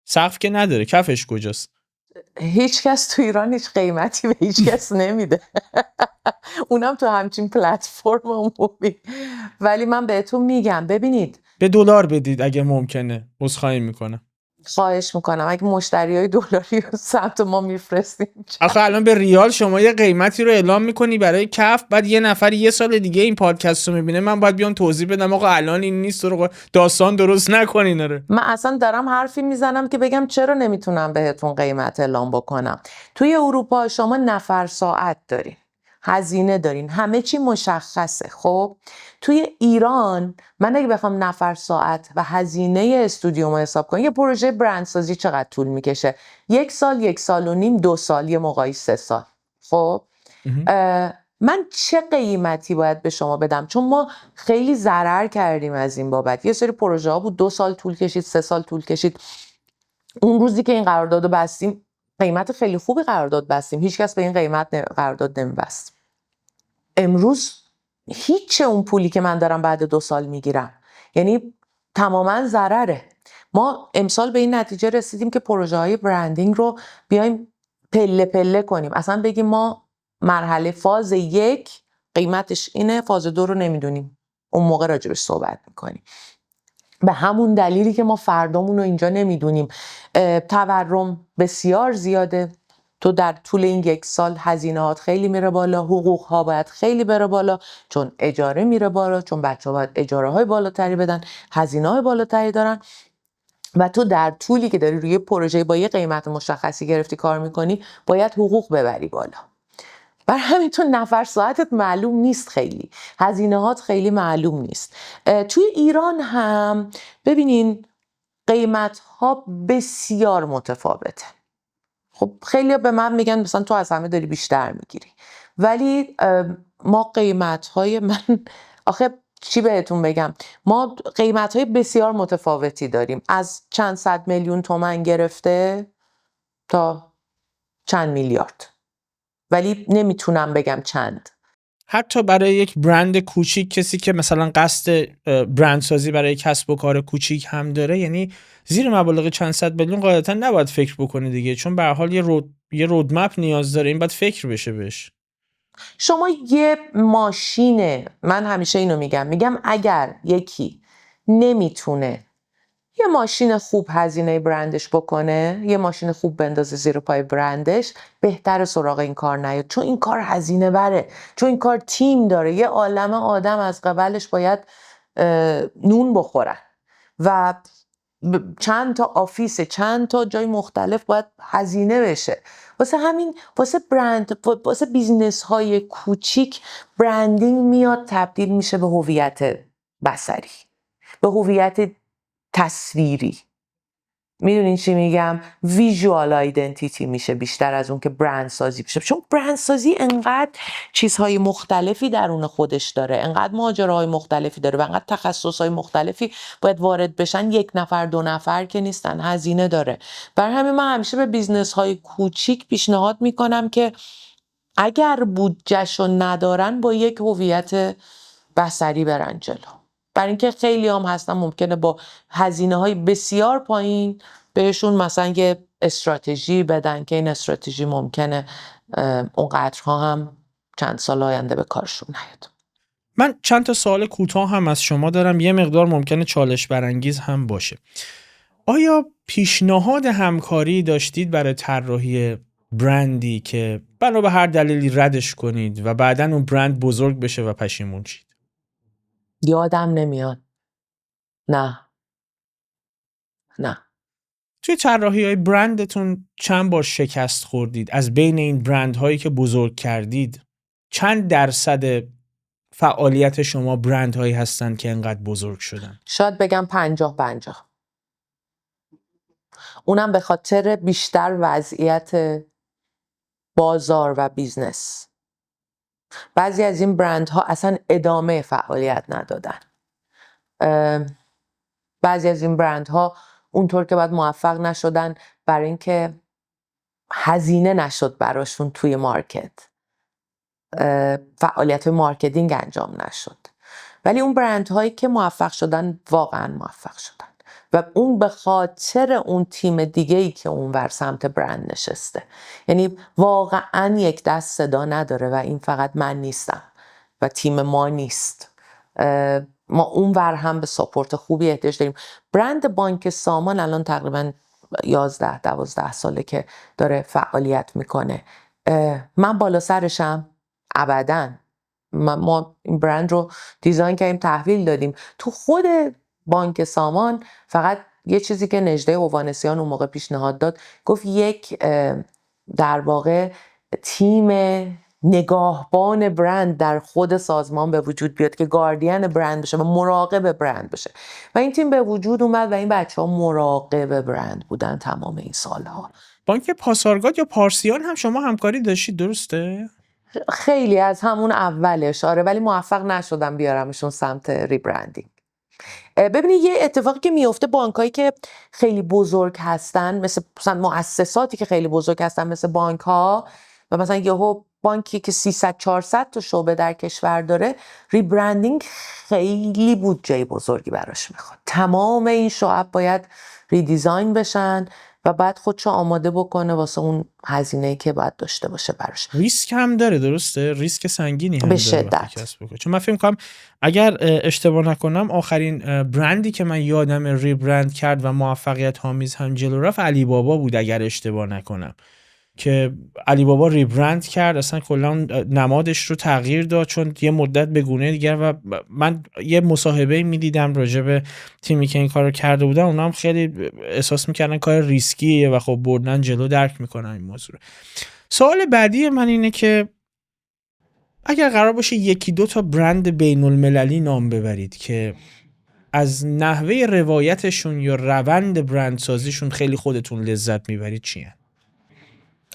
سقف که نداره، کفش کجاست. هیچ کس تو ایران هیچ قیمتی به هیچ کس نمیده. اونم تو همچین پلتفرم عمومی. ولی من بهتون میگم ببینید، به دلار بدید اگه ممکنه. عذرخواهی میکنم. خواهش میکنم اگه مشتریای دلاری رو سمت ما میفرستیم. آخه الان به ریال شما یه قیمتی رو اعلام میکنی برای کف، بعد یه نفر 1 سال دیگه این پادکست رو میبینه، من باید بیام توضیح بدم آقا الان این نیست، رو داستان درست نکنین. آره من اصلا دارم حرفی میزنم که بگم چرا نمیتونم بهتون قیمت اعلام بکنم. توی اروپا شما نفر ساعت دارین، هزینه دارین، همه چی مشخصه. خب توی ایران من اگه بخوام نفر ساعت و هزینه استودیومو حساب کنم، یه پروژه برندسازی چقدر طول میکشه؟ 1 سال، 1 سال و نیم، 2 سال، یه موقعی 3 سال. خب من چه قیمتی باید به شما بدم؟ چون ما خیلی ضرر کردیم از این بابت. یه سری پروژه ها بود 2 سال طول کشید، 3 سال طول کشید. اون روزی که این قراردادو بستیم قیمت خیلی خوبی قرارداد بستیم، هیچ کس به این قیمت قرارداد نمیبست. امروز هیچ اون پولی که من دارم بعد 2 سال میگیرم، یعنی تماما ضرره. ما امسال به این نتیجه رسیدیم که پروژه های برندینگ رو بیایم پله پله کنیم، اصلا بگیم ما مرحله فاز 1 قیمتش اینه، فاز 2 رو نمیدونیم، اون موقع راجبش صحبت میکنیم. به همون دلیلی که ما فردامون رو اینجا نمیدونیم. تورم بسیار زیاده، تو در طول این 1 سال هزینه‌هات خیلی میره بالا، حقوق‌ها باید خیلی بره بالا، چون اجاره میره بالا، چون بچه‌ها باید اجاره‌های بالاتری بدن، هزینه‌های بالاتری دارن و تو در طولی که داری روی پروژه با یه قیمت مشخصی گرفتی کار میکنی باید حقوق ببری بالا. بر همین تو نفر ساعتت معلوم نیست، خیلی هزینه‌هات خیلی معلوم نیست. توی ایران هم ببینین قیمت‌ها بسیار متفاوته. خب خیلی به من میگن مثلا تو از همه داری بیشتر میگیری، ولی ما قیمت‌های آخه چی بهتون بگم، ما قیمت‌های بسیار متفاوتی داریم، از چند صد میلیون تومان گرفته تا چند میلیارد، ولی نمیتونم بگم چند. حتی برای یک برند کوچیک، کسی که مثلا قصد برندسازی برای کسب و کار کوچیک هم داره، یعنی زیر مبالغ چند صد میلیون قاعدتا نباید فکر بکنه دیگه، چون به هر حال یه رودمپ نیاز داره، این باید فکر بشه بهش. شما یه ماشینه، من همیشه اینو میگم اگر یکی نمیتونه یه ماشین خوب هزینه برندش بکنه، یه ماشین خوب بندازه زیر پای برندش، بهتر سراغ این کار نیاد، چون این کار هزینه بره، چون این کار تیم داره، یه عالمه آدم از قبلش باید نون بخورن و چند تا آفیس، چند تا جای مختلف باید هزینه بشه. واسه همین واسه برند، واسه بیزنس های کوچیک برندینگ میاد تبدیل میشه به هویت بصری، به هویت تصویری. میدونین چی میگم؟ ویژوال آیدنتیتی میشه بیشتر از اون که برند سازی بشه، چون برند سازی انقدر چیزهای مختلفی درون خودش داره، انقدر ماجراهای مختلفی داره و انقدر تخصصهای مختلفی باید وارد بشن، 1 نفر 2 نفر که نیستن، هزینه داره. برای همین من همیشه به بیزنس های کوچیک پیشنهاد میکنم که اگر بودجهشو ندارن با یک هویت بصری برن جلو، برای اینکه خیلی هم هستن ممکنه با هزینه‌های بسیار پایین بهشون مثلا یه استراتژی بدن که این استراتژی ممکنه اونقدرها هم چند سال آینده به کارشون نیاد. من چند تا سوال کوتاه هم از شما دارم، یه مقدار ممکنه چالش برانگیز هم باشه. آیا پیشنهاد همکاری داشتید برای طراحی برندی که بنا به هر دلیلی ردش کنید و بعداً اون برند بزرگ بشه و پشیمون شید؟ یادم نمیاد. نه. توی طراحی‌های برندتون چند بار شکست خوردید؟ از بین این برندهایی که بزرگ کردید چند درصد فعالیت شما برندهایی هستن که انقدر بزرگ شدن؟ شاید بگم 50-50. اونم به خاطر بیشتر وضعیت بازار و بیزنس. بعضی از این برندها اصلا ادامه فعالیت ندادن. بعضی از این برندها اونطور که باید موفق نشدن برای اینکه هزینه نشد براشون توی مارکت، فعالیت مارکتینگ انجام نشد. ولی اون برندهایی که موفق شدن واقعا موفق شدن و اون به خاطر اون تیم دیگه‌ای که اونور سمت برند نشسته. یعنی واقعا یک دست صدا نداره و این فقط من نیستم و تیم ما نیست. ما اونور هم به ساپورت خوبی احتیاج داریم. برند بانک سامان الان تقریبا 11-12 ساله که داره فعالیت میکنه. من بالا سرشم ابداً. ما این برند رو دیزاین کردیم، تحویل دادیم. تو خود بانک سامان فقط یه چیزی که نجده اووانسیان اون موقع پیشنهاد داد، گفت یک در واقع تیم نگاهبان برند در خود سازمان به وجود بیاد که گاردین برند بشه و مراقب برند بشه و این تیم به وجود اومد و این بچه‌ها مراقب برند بودن تمام این سالها. بانک پاسارگاد یا پارسیان هم شما همکاری داشتید درسته؟ خیلی از همون اولش آره، ولی موفق نشدم بیارمشون سمت ریبرندینگ. ببینید یه اتفاقی که میفته، بانکایی که خیلی بزرگ هستن، مثلا مؤسساتی که خیلی بزرگ هستن مثل بانک ها و مثلا یهو بانکی که 300-400 تا شعبه در کشور داره، ریبرندینگ خیلی بودجه بزرگی براش میخواد. تمام این شعب باید ریدیزاین بشن و بعد خودشو آماده بکنه واسه اون هزینه‌ای که باید داشته باشه براش. ریسک هم داره، درسته؟ ریسک سنگینی هم به داره وقتی شدت. کسب بکنه. چون من فکر می‌کنم اگر اشتباه نکنم آخرین برندی که من یادم ریبرند کرد و موفقیت آمیز هم جلو رفت علی بابا بود اگر اشتباه نکنم، که علی بابا ریبرند کرد، اصلا کلا نمادش رو تغییر داد چون یه مدت به گونه دیگر. و من یه مصاحبه میدیدم راجع به تیمی که این کارو کرده بودن، اونا هم خیلی احساس میکردن کار ریسکیه و خب بردن جلو، درک میکنن این موضوع. سوال بعدی من اینه که اگر قرار باشه یکی دو تا برند بین المللی نام ببرید که از نحوه روایتشون یا روند برند سازیشون خیلی خودتون لذت میبرید، چیه؟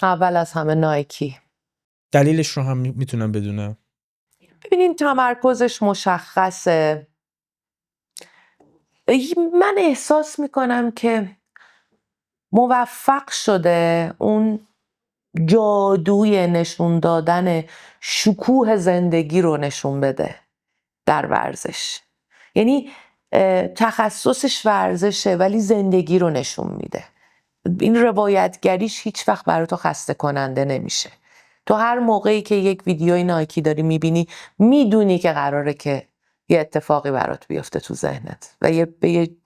اول از همه نایکی. دلیلش رو هم میتونم بدونم؟ ببینین تمرکزش مشخصه. من احساس میکنم که موفق شده اون جادوی نشون دادن شکوه زندگی رو نشون بده در ورزش. یعنی تخصصش ورزشه ولی زندگی رو نشون میده. این روایتگریش هیچ وقت برای تو خسته کننده نمیشه. تو هر موقعی که یک ویدیوی نایکی داری میبینی، میدونی که قراره که یه اتفاقی برات بیفته تو ذهنت و به یه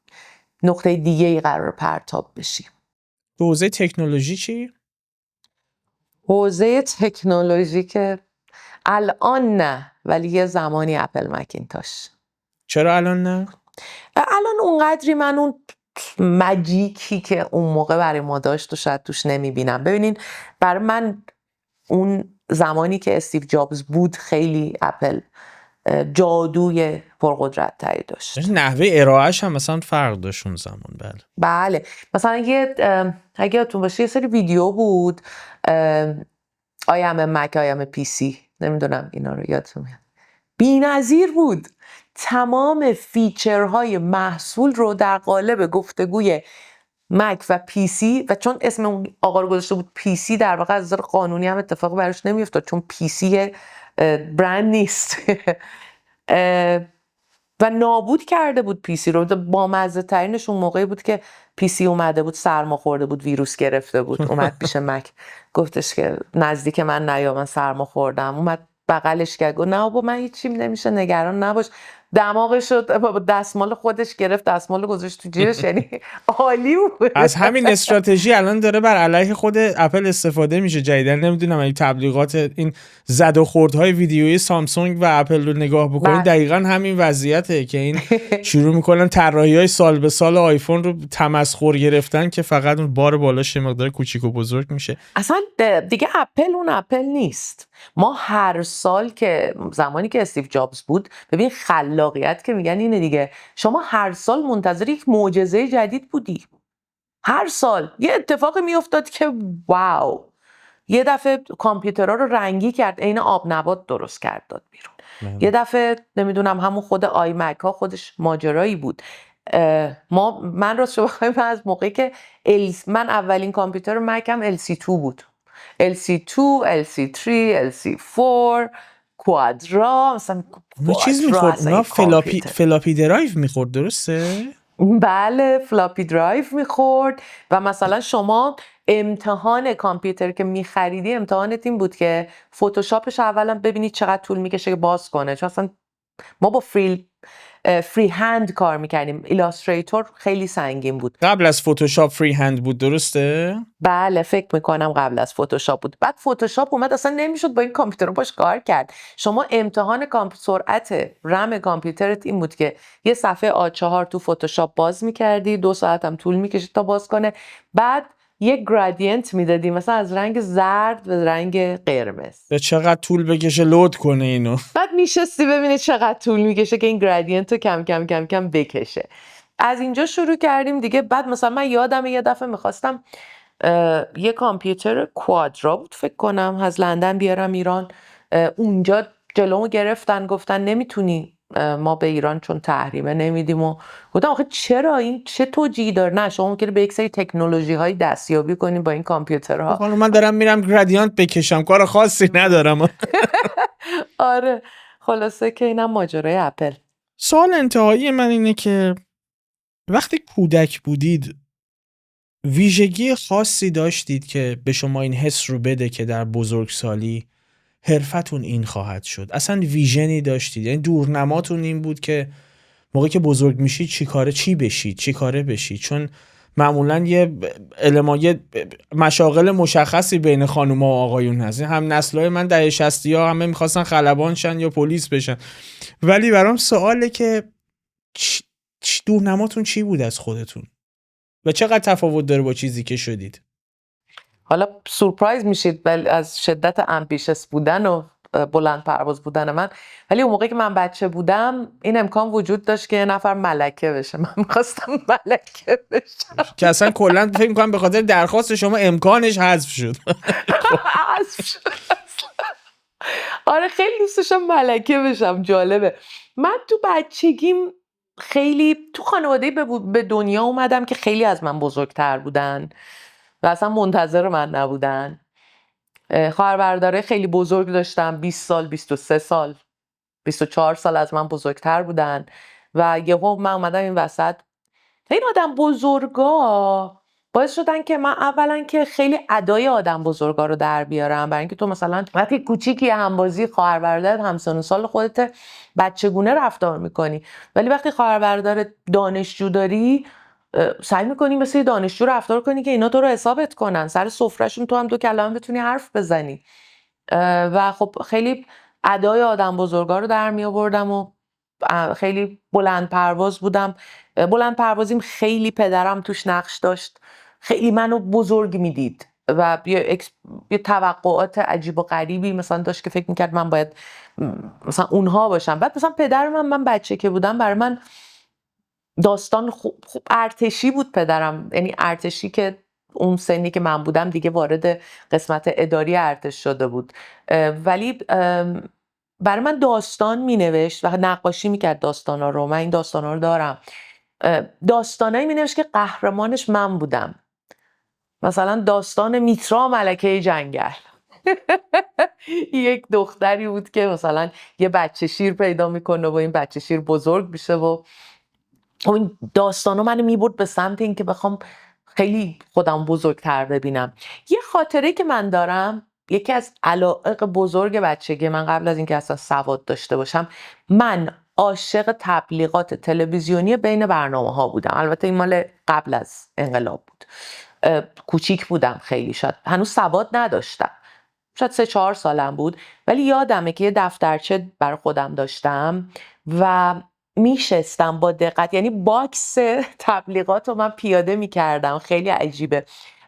نقطه دیگه ای قرار پرتاب بشی. حوزه تکنولوژی چی؟ حوزه تکنولوژی که الان نه، ولی یه زمانی اپل مکینتاش. چرا الان نه؟ الان اونقدری من اون ماجیکی که اون موقع برای ما داشت و شاید توش نمیبینم. ببینین برای من اون زمانی که استیو جابز بود خیلی اپل جادوی پرقدرت تری داشت. نحوه ارائهش هم مثلا فرق داشت اون زمان. بله مثلا اگه یادتون باشه یه سری ویدیو بود آیم مک آیم پی سی، نمیدونم اینا رو یادتون میاد، بی‌نظیر بود. تمام فیچرهای محصول رو در قالب گفتگوی مک و پی سی، و چون اسم اون آقا رو گذاشته بود پی سی، در واقع از نظر قانونی هم اتفاق براش نمیافتاد چون پی سی برند نیست و نابود کرده بود پی سی رو. با مزه ترینش اون موقعی بود که پی سی اومده بود سرما خورده بود، ویروس گرفته بود، اومد پیش مک گفتش که نزدیک من نیا، من سرما خوردم. اومد بغلش کرد گفت نه بابا من هیچیم نمیشه، نگران نباش. دماغش شد دستمال خودش گرفت، دستمال گذاشت تو جیبش. یعنی عالی بود. از همین استراتژی الان داره بر علیه خود اپل استفاده میشه جدیدن. نمیدونم این تبلیغات، این زد و خوردهای ویدیویی سامسونگ و اپل رو نگاه بکنید، دقیقاً همین وضعیته که این شروع میکنن طراحی‌های سال به سال آیفون رو تمسخر گرفتن که فقط اون بار بالاش یه مقدار کوچیک و بزرگ میشه. اصلا دیگه اپل اون اپل نیست. ما هر سال که زمانی که استیو جابز بود، ببین خلاقیت که میگن اینه دیگه، شما هر سال منتظر یک معجزه جدید بودی. هر سال یه اتفاقی میافتاد که واو، یه دفعه کامپیوترها رو رنگی کرد، عین آب نبات درست کرد داد بیرون. یه دفعه نمیدونم همون خود آی مک ها خودش ماجرایی بود. من راست شو بخوایم از موقعی که من اولین کامپیوتر مکم LC2 بود، LC2 LC3 LC4 کوادرا، مثلا اونا چیز میخورد، اونا فلاپی درایو میخورد، درسته؟ بله فلاپی درایو میخورد. و مثلا شما امتحان کامپیوتر که میخریدی، امتحانت این بود که فتوشاپش اولا ببینید چقدر طول میکشه که باز کنه، چون اصلا ما با فری هند کار میکردیم. ایلاستریتور خیلی سنگین بود. قبل از فتوشاپ فری هند بود، درسته؟ بله فکر میکنم قبل از فتوشاپ بود. بعد فتوشاپ اومد اصلا نمیشد با این کامپیوتر باش کار کرد. شما امتحان سرعت رم کامپیوترت این بود که یه صفحه A4 تو فتوشاپ باز میکردی، 2 ساعت هم طول میکشید تا باز کنه. بعد یک گرادینت میدادی مثلا از رنگ زرد به رنگ قرمز، به چقدر طول بکشه لود کنه اینو. بعد میشستی ببینید چقدر طول میکشه که این گرادینت رو کم کم کم کم بکشه. از اینجا شروع کردیم دیگه. بعد مثلا من یادم یه دفعه میخواستم یه کامپیوتر کوادرا بود فکر کنم از لندن بیارم ایران. اونجا جلومو گرفتن گفتن نمیتونی ما به ایران چون تحریمه نمیدیم و گفتم آخه چرا این چه توجیهی داره؟ نه شما ممکنه به یک سری تکنولوژی های دستیابی کنیم با این کامپیوترها. خانم من دارم میرم گرادیانت بکشم، کار خاصی ندارم. آره خلاصه که اینم ماجرای اپل. سوال انتهایی من اینه که وقتی کودک بودید ویژگی خاصی داشتید که به شما این حس رو بده که در بزرگسالی حرفتون این خواهد شد؟ اصلا ویژنی داشتید؟ یعنی دورنماتون این بود که موقعی که بزرگ میشید چی بشید، چی کاره بشید؟ چون معمولا یه مشاغل مشخصی بین خانوما و آقایون هست. هم نسل‌های من دهه 60 ها همه میخواستن خلبان شن یا پلیس بشن، ولی برام سواله که دورنماتون چی بود از خودتون و چقدر تفاوت داره با چیزی که شدید؟ حالا سورپرایز میشید از شدت امبیشس بودن و بلند پرواز بودن من، ولی اون موقعی که من بچه بودم این امکان وجود داشت که یه نفر ملکه بشه. من می‌خواستم ملکه بشم که اصلا کلا فکر می‌کنم به خاطر درخواست شما امکانش حذف شد. حذف شد. آره خیلی دوست داشتم ملکه بشم. جالبه من تو بچگیم خیلی تو خانواده‌ای به دنیا اومدم که خیلی از من بزرگتر بودن و اصلا منتظر من نبودن. خواهر برادرای خیلی بزرگ داشتم، 20 سال، 23 سال، 24 سال از من بزرگتر بودن و یهو من اومدم این وسط. این آدم بزرگا باعث شدن که من اولا که خیلی ادای آدم بزرگا رو در بیارم، برای اینکه تو مثلا وقتی کوچیکی همبازی خواهر برادرت همسن و سال خودت بچگونه رفتار میکنی، ولی وقتی خواهر برادرت دانشجو داری سعی میکنی مثل دانشجو رفتار کنی که اینا تو رو حسابت کنن، سر سفرهشون تو هم دو کلمه بتونی حرف بزنی. و خب خیلی ادای آدم بزرگا رو در می آوردم و خیلی بلند پرواز بودم. بلند پروازیم خیلی پدرم توش نقش داشت، خیلی منو بزرگ میدید و یه توقعات عجیب و غریبی مثلا داشت که فکر میکرد من باید مثلا اونها باشم. بعد مثلا پدر من بچه که بودم برای من داستان خوب ارتشی بود پدرم، یعنی ارتشی که اون سنی که من بودم دیگه وارد قسمت اداری ارتش شده بود، ولی برای من داستان می نوشت و نقاشی می کرد داستانا رو. من این داستانا رو دارم. داستانایی می نوشت که قهرمانش من بودم. مثلا داستان میترا ملکه جنگل. یک دختری بود که مثلا یه بچه شیر پیدا میکنه و این بچه شیر بزرگ میشه و این داستانو منو میبرد به سمت این که بخوام خیلی خودم بزرگتر ببینم. یه خاطره که من دارم، یکی از علایق بزرگ بچگی من قبل از اینکه اصلا سواد داشته باشم، من عاشق تبلیغات تلویزیونی بین برنامه ها بودم. البته این مال قبل از انقلاب بود، کوچیک بودم خیلی، شاید هنوز سواد نداشتم، شاید 3-4 سالم بود، ولی یادمه که یه دفترچه برای خودم داشتم و میشستم با دقت، یعنی باکس تبلیغات رو من پیاده میکردم. خیلی عجیبه.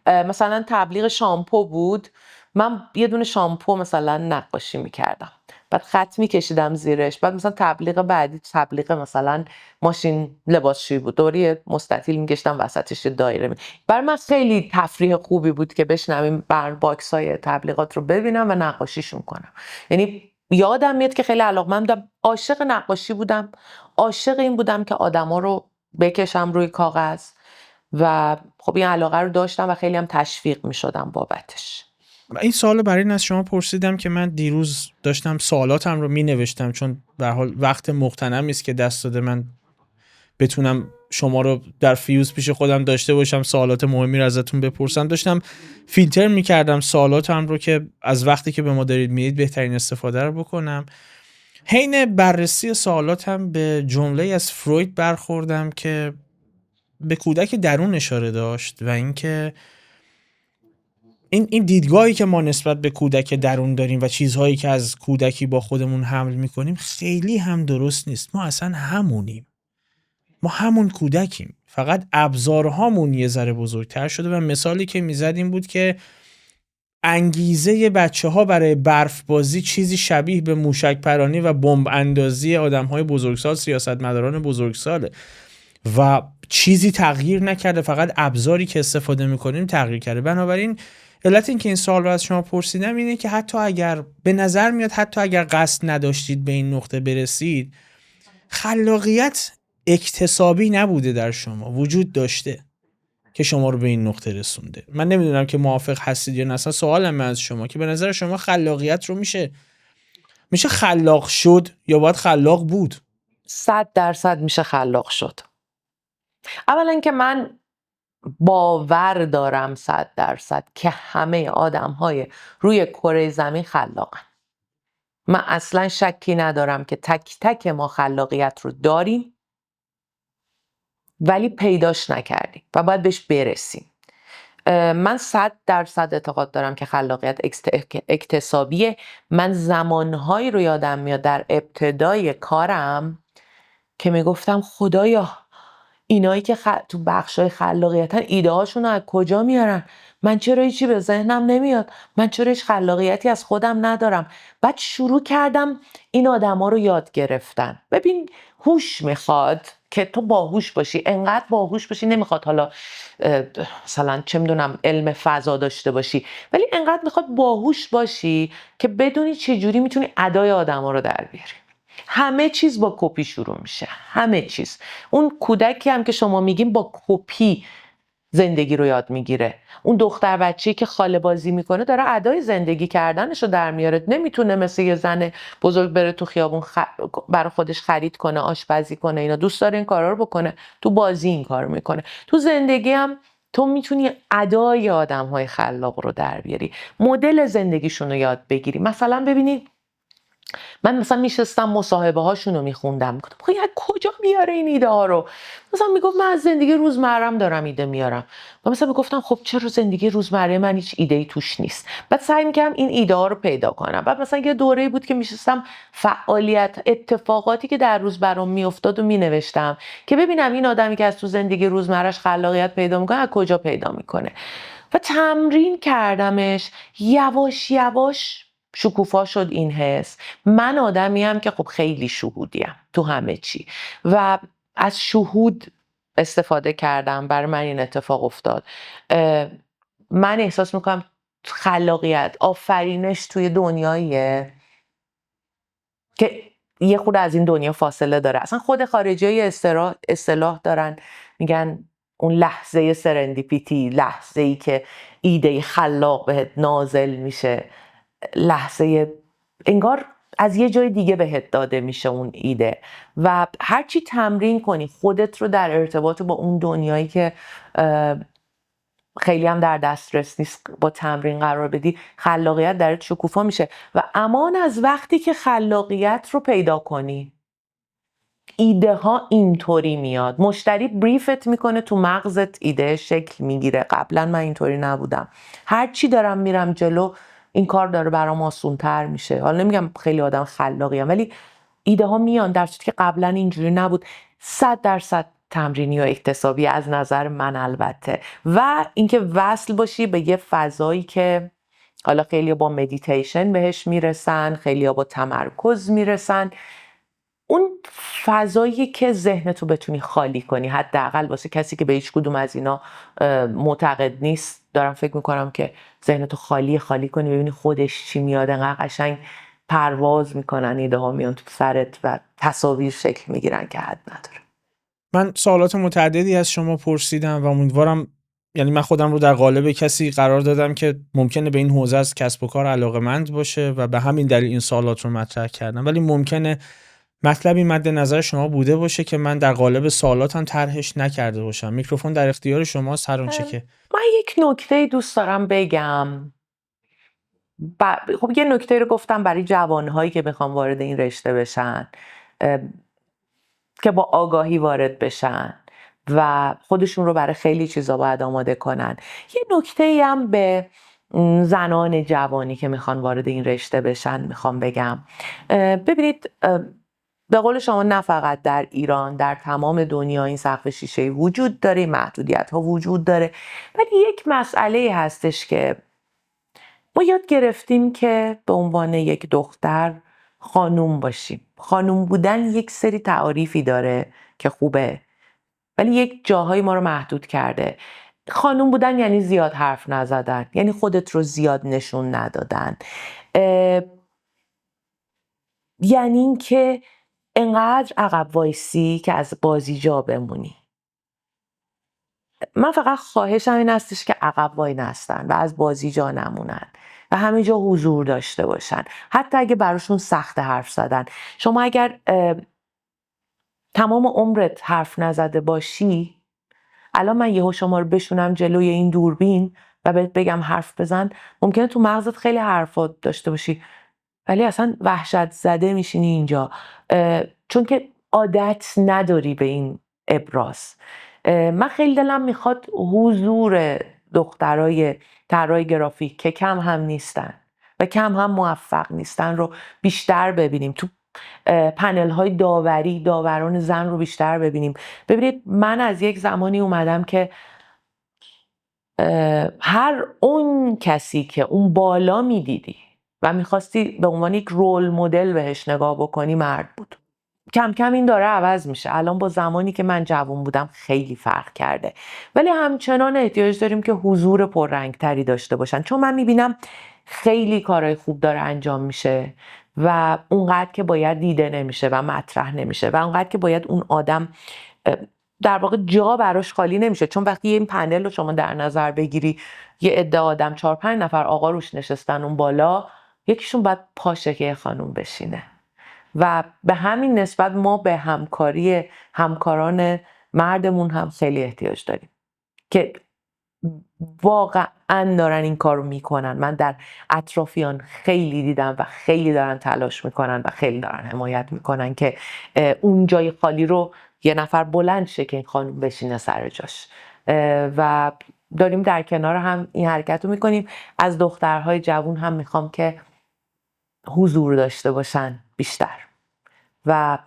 مثلا تبلیغ شامپو بود، من یه دونه شامپو مثلا نقاشی میکردم، بعد خط میکشیدم زیرش. بعد مثلا تبلیغ بعدی تبلیغ مثلا ماشین لباسشویی بود، دوری مستطیل میکشیدم وسطش دایره برای من خیلی تفریح خوبی بود که بشنم باکس های تبلیغات رو ببینم و نقاشیشون کنم. یعنی یادم میاد که خیلی علاقه‌مندم، عاشق نقاشی بودم، عاشق این بودم که آدما رو بکشم روی کاغذ و خب این علاقه رو داشتم و خیلی هم تشویق میشدم بابتش. این سوال برای این از شما پرسیدم که من دیروز داشتم سوالاتم رو می نوشتم، چون به هر حال وقت مغتنمی است که دست داده من بتونم شما رو در فیوز پیش خودم داشته باشم، سوالات مهمی رو ازتون بپرسم. داشتم فیلتر میکردم سوالاتم رو که از وقتی که به ما دارید میدید بهترین استفاده رو بکنم. حین بررسی سوالاتم به جمله از فروید برخوردم که به کودک درون اشاره داشت و اینکه این دیدگاهی که ما نسبت به کودک درون داریم و چیزهایی که از کودکی با خودمون حمل میکنیم خیلی هم درست نیست. ما اصلا همونیم، ما همون کودکیم، فقط ابزارهامون یه ذره بزرگتر شده. و مثالی که میزدیم بود که انگیزه بچه ها برای برف بازی چیزی شبیه به موشک پرانی و بمب اندازی آدم های بزرگسال، سیاستمداران بزرگساله و چیزی تغییر نکرده، فقط ابزاری که استفاده میکنیم تغییر کرده. بنابراین علت این که این سوال رو از شما پرسیدم اینه که حتی اگر به نظر میاد حتی اگر قصد نداشتید به این نقطه برسید، خلاقیت اکتسابی نبوده در شما، وجود داشته که شما رو به این نقطه رسونده. من نمیدونم که موافق هستید یا نه. اصلا سوالم از شما که به نظر شما خلاقیت رو میشه خلاق شد یا باید خلاق بود؟ 100% میشه خلاق شد. اولا که من باور دارم 100% که همه آدم‌های روی کره زمین خلاقن. من اصلا شکی ندارم که تک تک ما خلاقیت رو داریم ولی پیداش نکردیم و باید بهش برسیم. من 100% اعتقاد دارم که خلاقیت اکتسابیه. من زمانهایی رو یادم میاد در ابتدای کارم که میگفتم خدایا اینایی که تو بخشای خلاقیتن ایده هاشون رو از کجا میارن؟ من چرا هیچی به ذهنم نمیاد؟ من چرا هیچ خلاقیتی از خودم ندارم؟ بعد شروع کردم این آدما رو یاد گرفتن. ببین هوش میخواد که تو باهوش باشی، انقدر باهوش باشی، نمیخواد حالا مثلا چه میدونم علم فضا داشته باشی، ولی انقدر میخواد باهوش باشی که بدونی چجوری میتونی ادای آدما رو در بیاری. همه چیز با کپی شروع میشه، همه چیز. اون کودکی هم که شما میگین با کپی زندگی رو یاد میگیره. اون دختر بچه‌ای که خاله بازی میکنه داره ادای زندگی کردنش رو در میاره. نمیتونه مثل یه زن بزرگ بره تو خیابون برای خودش خرید کنه، آشپزی کنه، اینا دوست داره این کارا رو بکنه. تو بازی این کار میکنه. تو زندگی هم تو میتونی ادای آدم‌های خلاق رو در بیاری، مدل زندگیشون رو یاد بگیری. مثلا ببینید من مثلا میشستم مصاحبه هاشون رو میخوندم، گفتم خب از کجا میاره این ایده ها رو؟ مثلا میگفت من از زندگی روزمرم دارم ایده میارم. و مثلا میگفتم خب چرا زندگی روزمره من هیچ ایده‌ای توش نیست؟ بعد سعی میکردم این ایده ها رو پیدا کنم. بعد مثلا یه دوره‌ای بود که میشستم فعالیت اتفاقاتی که در روز برام میافتاد و مینوشتم که ببینم این آدمی که از تو زندگی روزمرش خلاقیت پیدا میکنه از کجا پیدا میکنه. و تمرین کردمش، یواش یواش شکوفا شد این حس. من آدمیم که خب خیلی شهودیم تو همه چی و از شهود استفاده کردم. برای من این اتفاق افتاد. من احساس میکنم خلاقیت، آفرینش توی دنیاییه که یه خود از این دنیا فاصله داره. اصلا خود خارجی ها اصطلاح دارن، میگن اون لحظه سرندیپیتی، لحظه ای که ایده خلاق بهت نازل میشه، لحظه انگار از یه جای دیگه بهت داده میشه اون ایده. و هرچی تمرین کنی خودت رو در ارتباط با اون دنیایی که خیلی هم در دسترس نیست با تمرین قرار بدی، خلاقیت درت شکوفا میشه. و امان از وقتی که خلاقیت رو پیدا کنی. ایده ها اینطوری میاد، مشتری بریفت میکنه تو مغزت، ایده شکل میگیره. قبلا من اینطوری نبودم، هرچی دارم میرم جلو این کار داره برام آسون‌تر میشه. حالا نمیگم خیلی آدم خلاقیم ولی ایده ها میان، در صورتی که قبلا اینجوری نبود. 100% تمرینی و اکتسابی از نظر من البته. و اینکه وصل باشی به یه فضایی که حالا خیلی با مدیتیشن بهش میرسن، خیلی با تمرکز میرسن، اون فضایی که ذهنتو بتونی خالی کنی. حداقل واسه کسی که به هیچ کدوم از اینا معتقد نیست، دارم فکر میکنم که ذهنتو خالی کنی، ببینی خودش چی میاد. انقدر قشنگ پرواز میکنن ایده ها، میان تو سرت و تصاویر شکل میگیرن که حد نداره. من سوالات متعددی از شما پرسیدم و امیدوارم، یعنی من خودم رو در قالب کسی قرار دادم که ممکنه به این حوزه از کسب و کار علاقه‌مند باشه و به همین دلیل این سوالات رو مطرح کردم، ولی ممکنه مطلبی مد نظر شما بوده باشه که من در قالب سوالاتم طرحش نکرده باشم. میکروفون در اختیار شماست، هر آنچه که من یک نکته دوست دارم بگم. خب یه نکته رو گفتم برای جوانهایی که میخوان وارد این رشته بشن، که با آگاهی وارد بشن و خودشون رو برای خیلی چیزا باید آماده کنن. یه نکته هم به زنان جوانی که میخوان وارد این رشته بشن میخوام بگم. ببینید به قول شما نه فقط در ایران، در تمام دنیا این سقف شیشه‌ای وجود داره، محدودیت ها وجود داره، ولی یک مسئله هستش که ما یاد گرفتیم که به عنوان یک دختر خانوم باشیم. خانوم بودن یک سری تعاریفی داره که خوبه، ولی یک جاهایی ما رو محدود کرده. خانوم بودن یعنی زیاد حرف نزدن، یعنی خودت رو زیاد نشون ندادن، یعنی این که انقدر عقب وایسی که از بازی جا بمونی. من فقط خواهشم این هستش که عقب وای نستن و از بازی جا نمونن و همه جا حضور داشته باشن، حتی اگه براشون سخت حرف زدن. شما اگر تمام عمرت حرف نزده باشی، الان من یهو شما رو بشونم جلوی این دوربین و بهت بگم حرف بزن، ممکنه تو مغزت خیلی حرفات داشته باشی ولی اصلا وحشت زده میشینی اینجا، چون که عادت نداری به این ابراز. من خیلی دلم میخواد حضور دخترای طراح گرافیک که کم هم نیستن و کم هم موفق نیستن رو بیشتر ببینیم. تو پنل های داوران زن رو بیشتر ببینیم. ببینید من از یک زمانی اومدم که هر اون کسی که اون بالا میدیدی و میخواستی به عنوان یک رول مدل بهش نگاه بکنی مرد بود. کم کم این داره عوض میشه. الان با زمانی که من جوان بودم خیلی فرق کرده، ولی همچنان احتیاج داریم که حضور پررنگتری داشته باشن، چون من میبینم خیلی کارهای خوب داره انجام میشه و اونقدر که باید دیده نمیشه و مطرح نمیشه و اونقدر که باید اون آدم در واقع جا براش خالی نمیشه. چون وقتی این پنل رو شما در نظر بگیری، یه عده آدم 4-5 نفر آقا روش نشستن اون بالا، یکیشون باید پاشه که خانوم بشینه و به همین نسبت ما به همکاری همکاران مردمون هم خیلی احتیاج داریم که واقعا دارن این کار رو میکنن. من در اطرافیان خیلی دیدم و خیلی دارن تلاش میکنن و خیلی دارن حمایت میکنن که اون جای خالی رو یه نفر بلند شه که این خانوم بشینه سر جاش و داریم در کنار هم این حرکت رو میکنیم. از دخترهای جوان هم میخوام که حضور داشته باشن بیشتر و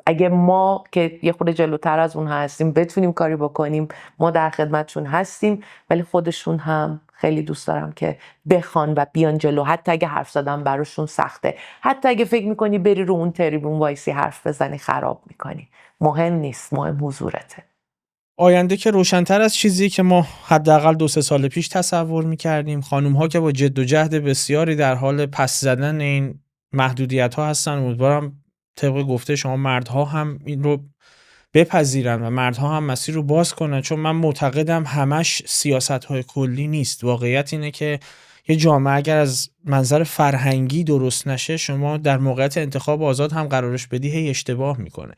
اگه ما که یه خورده جلوتر از اون هستیم بتونیم کاری بکنیم، ما در خدمتشون هستیم، ولی خودشون هم خیلی دوست دارم که بخوان و بیان جلو، حتی اگه حرف زدن براشون سخته، حتی اگه فکر میکنی بری رو اون تریبون وایسی حرف بزنی خراب میکنی. مهم نیست، مهم حضورته. آینده که روشن‌تر از چیزی که ما حداقل 2-3 سال پیش تصور می‌کردیم. خانم‌ها که با جد و جهد بسیاری در حال پس زدن این محدودیت‌ها هستن. امیدوارم طبق گفته شما مردها هم این رو بپذیرن و مردها هم مسیر رو باز کنن، چون من معتقدم همش سیاست‌های کلی نیست. واقعیت اینه که یه جامعه اگر از منظر فرهنگی درست نشه، شما در موقعیت انتخاب آزاد هم قرارش بدی هی اشتباه میکنه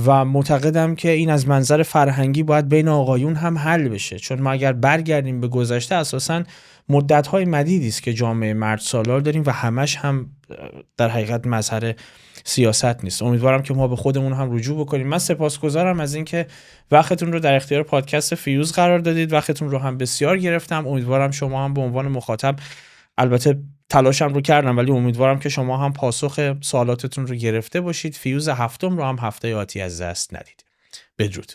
و معتقدم که این از منظر فرهنگی باید بین آقایون هم حل بشه، چون ما اگر برگردیم به گذشته اساساً مدت‌های مدیدی است که جامعه مرد سالار داریم و همش هم در حقیقت مظهر سیاست نیست. امیدوارم که ما به خودمون هم رجوع بکنیم. من سپاسگزارم از اینکه وقتتون رو در اختیار پادکست فیوز قرار دادید. وقتتون رو هم بسیار گرفتم. امیدوارم شما هم به عنوان مخاطب، البته تلاشم رو کردم ولی امیدوارم که شما هم پاسخ سوالاتتون رو گرفته باشید. فیوز هفتم رو هم هفته آتی از دست ندید. بدرود.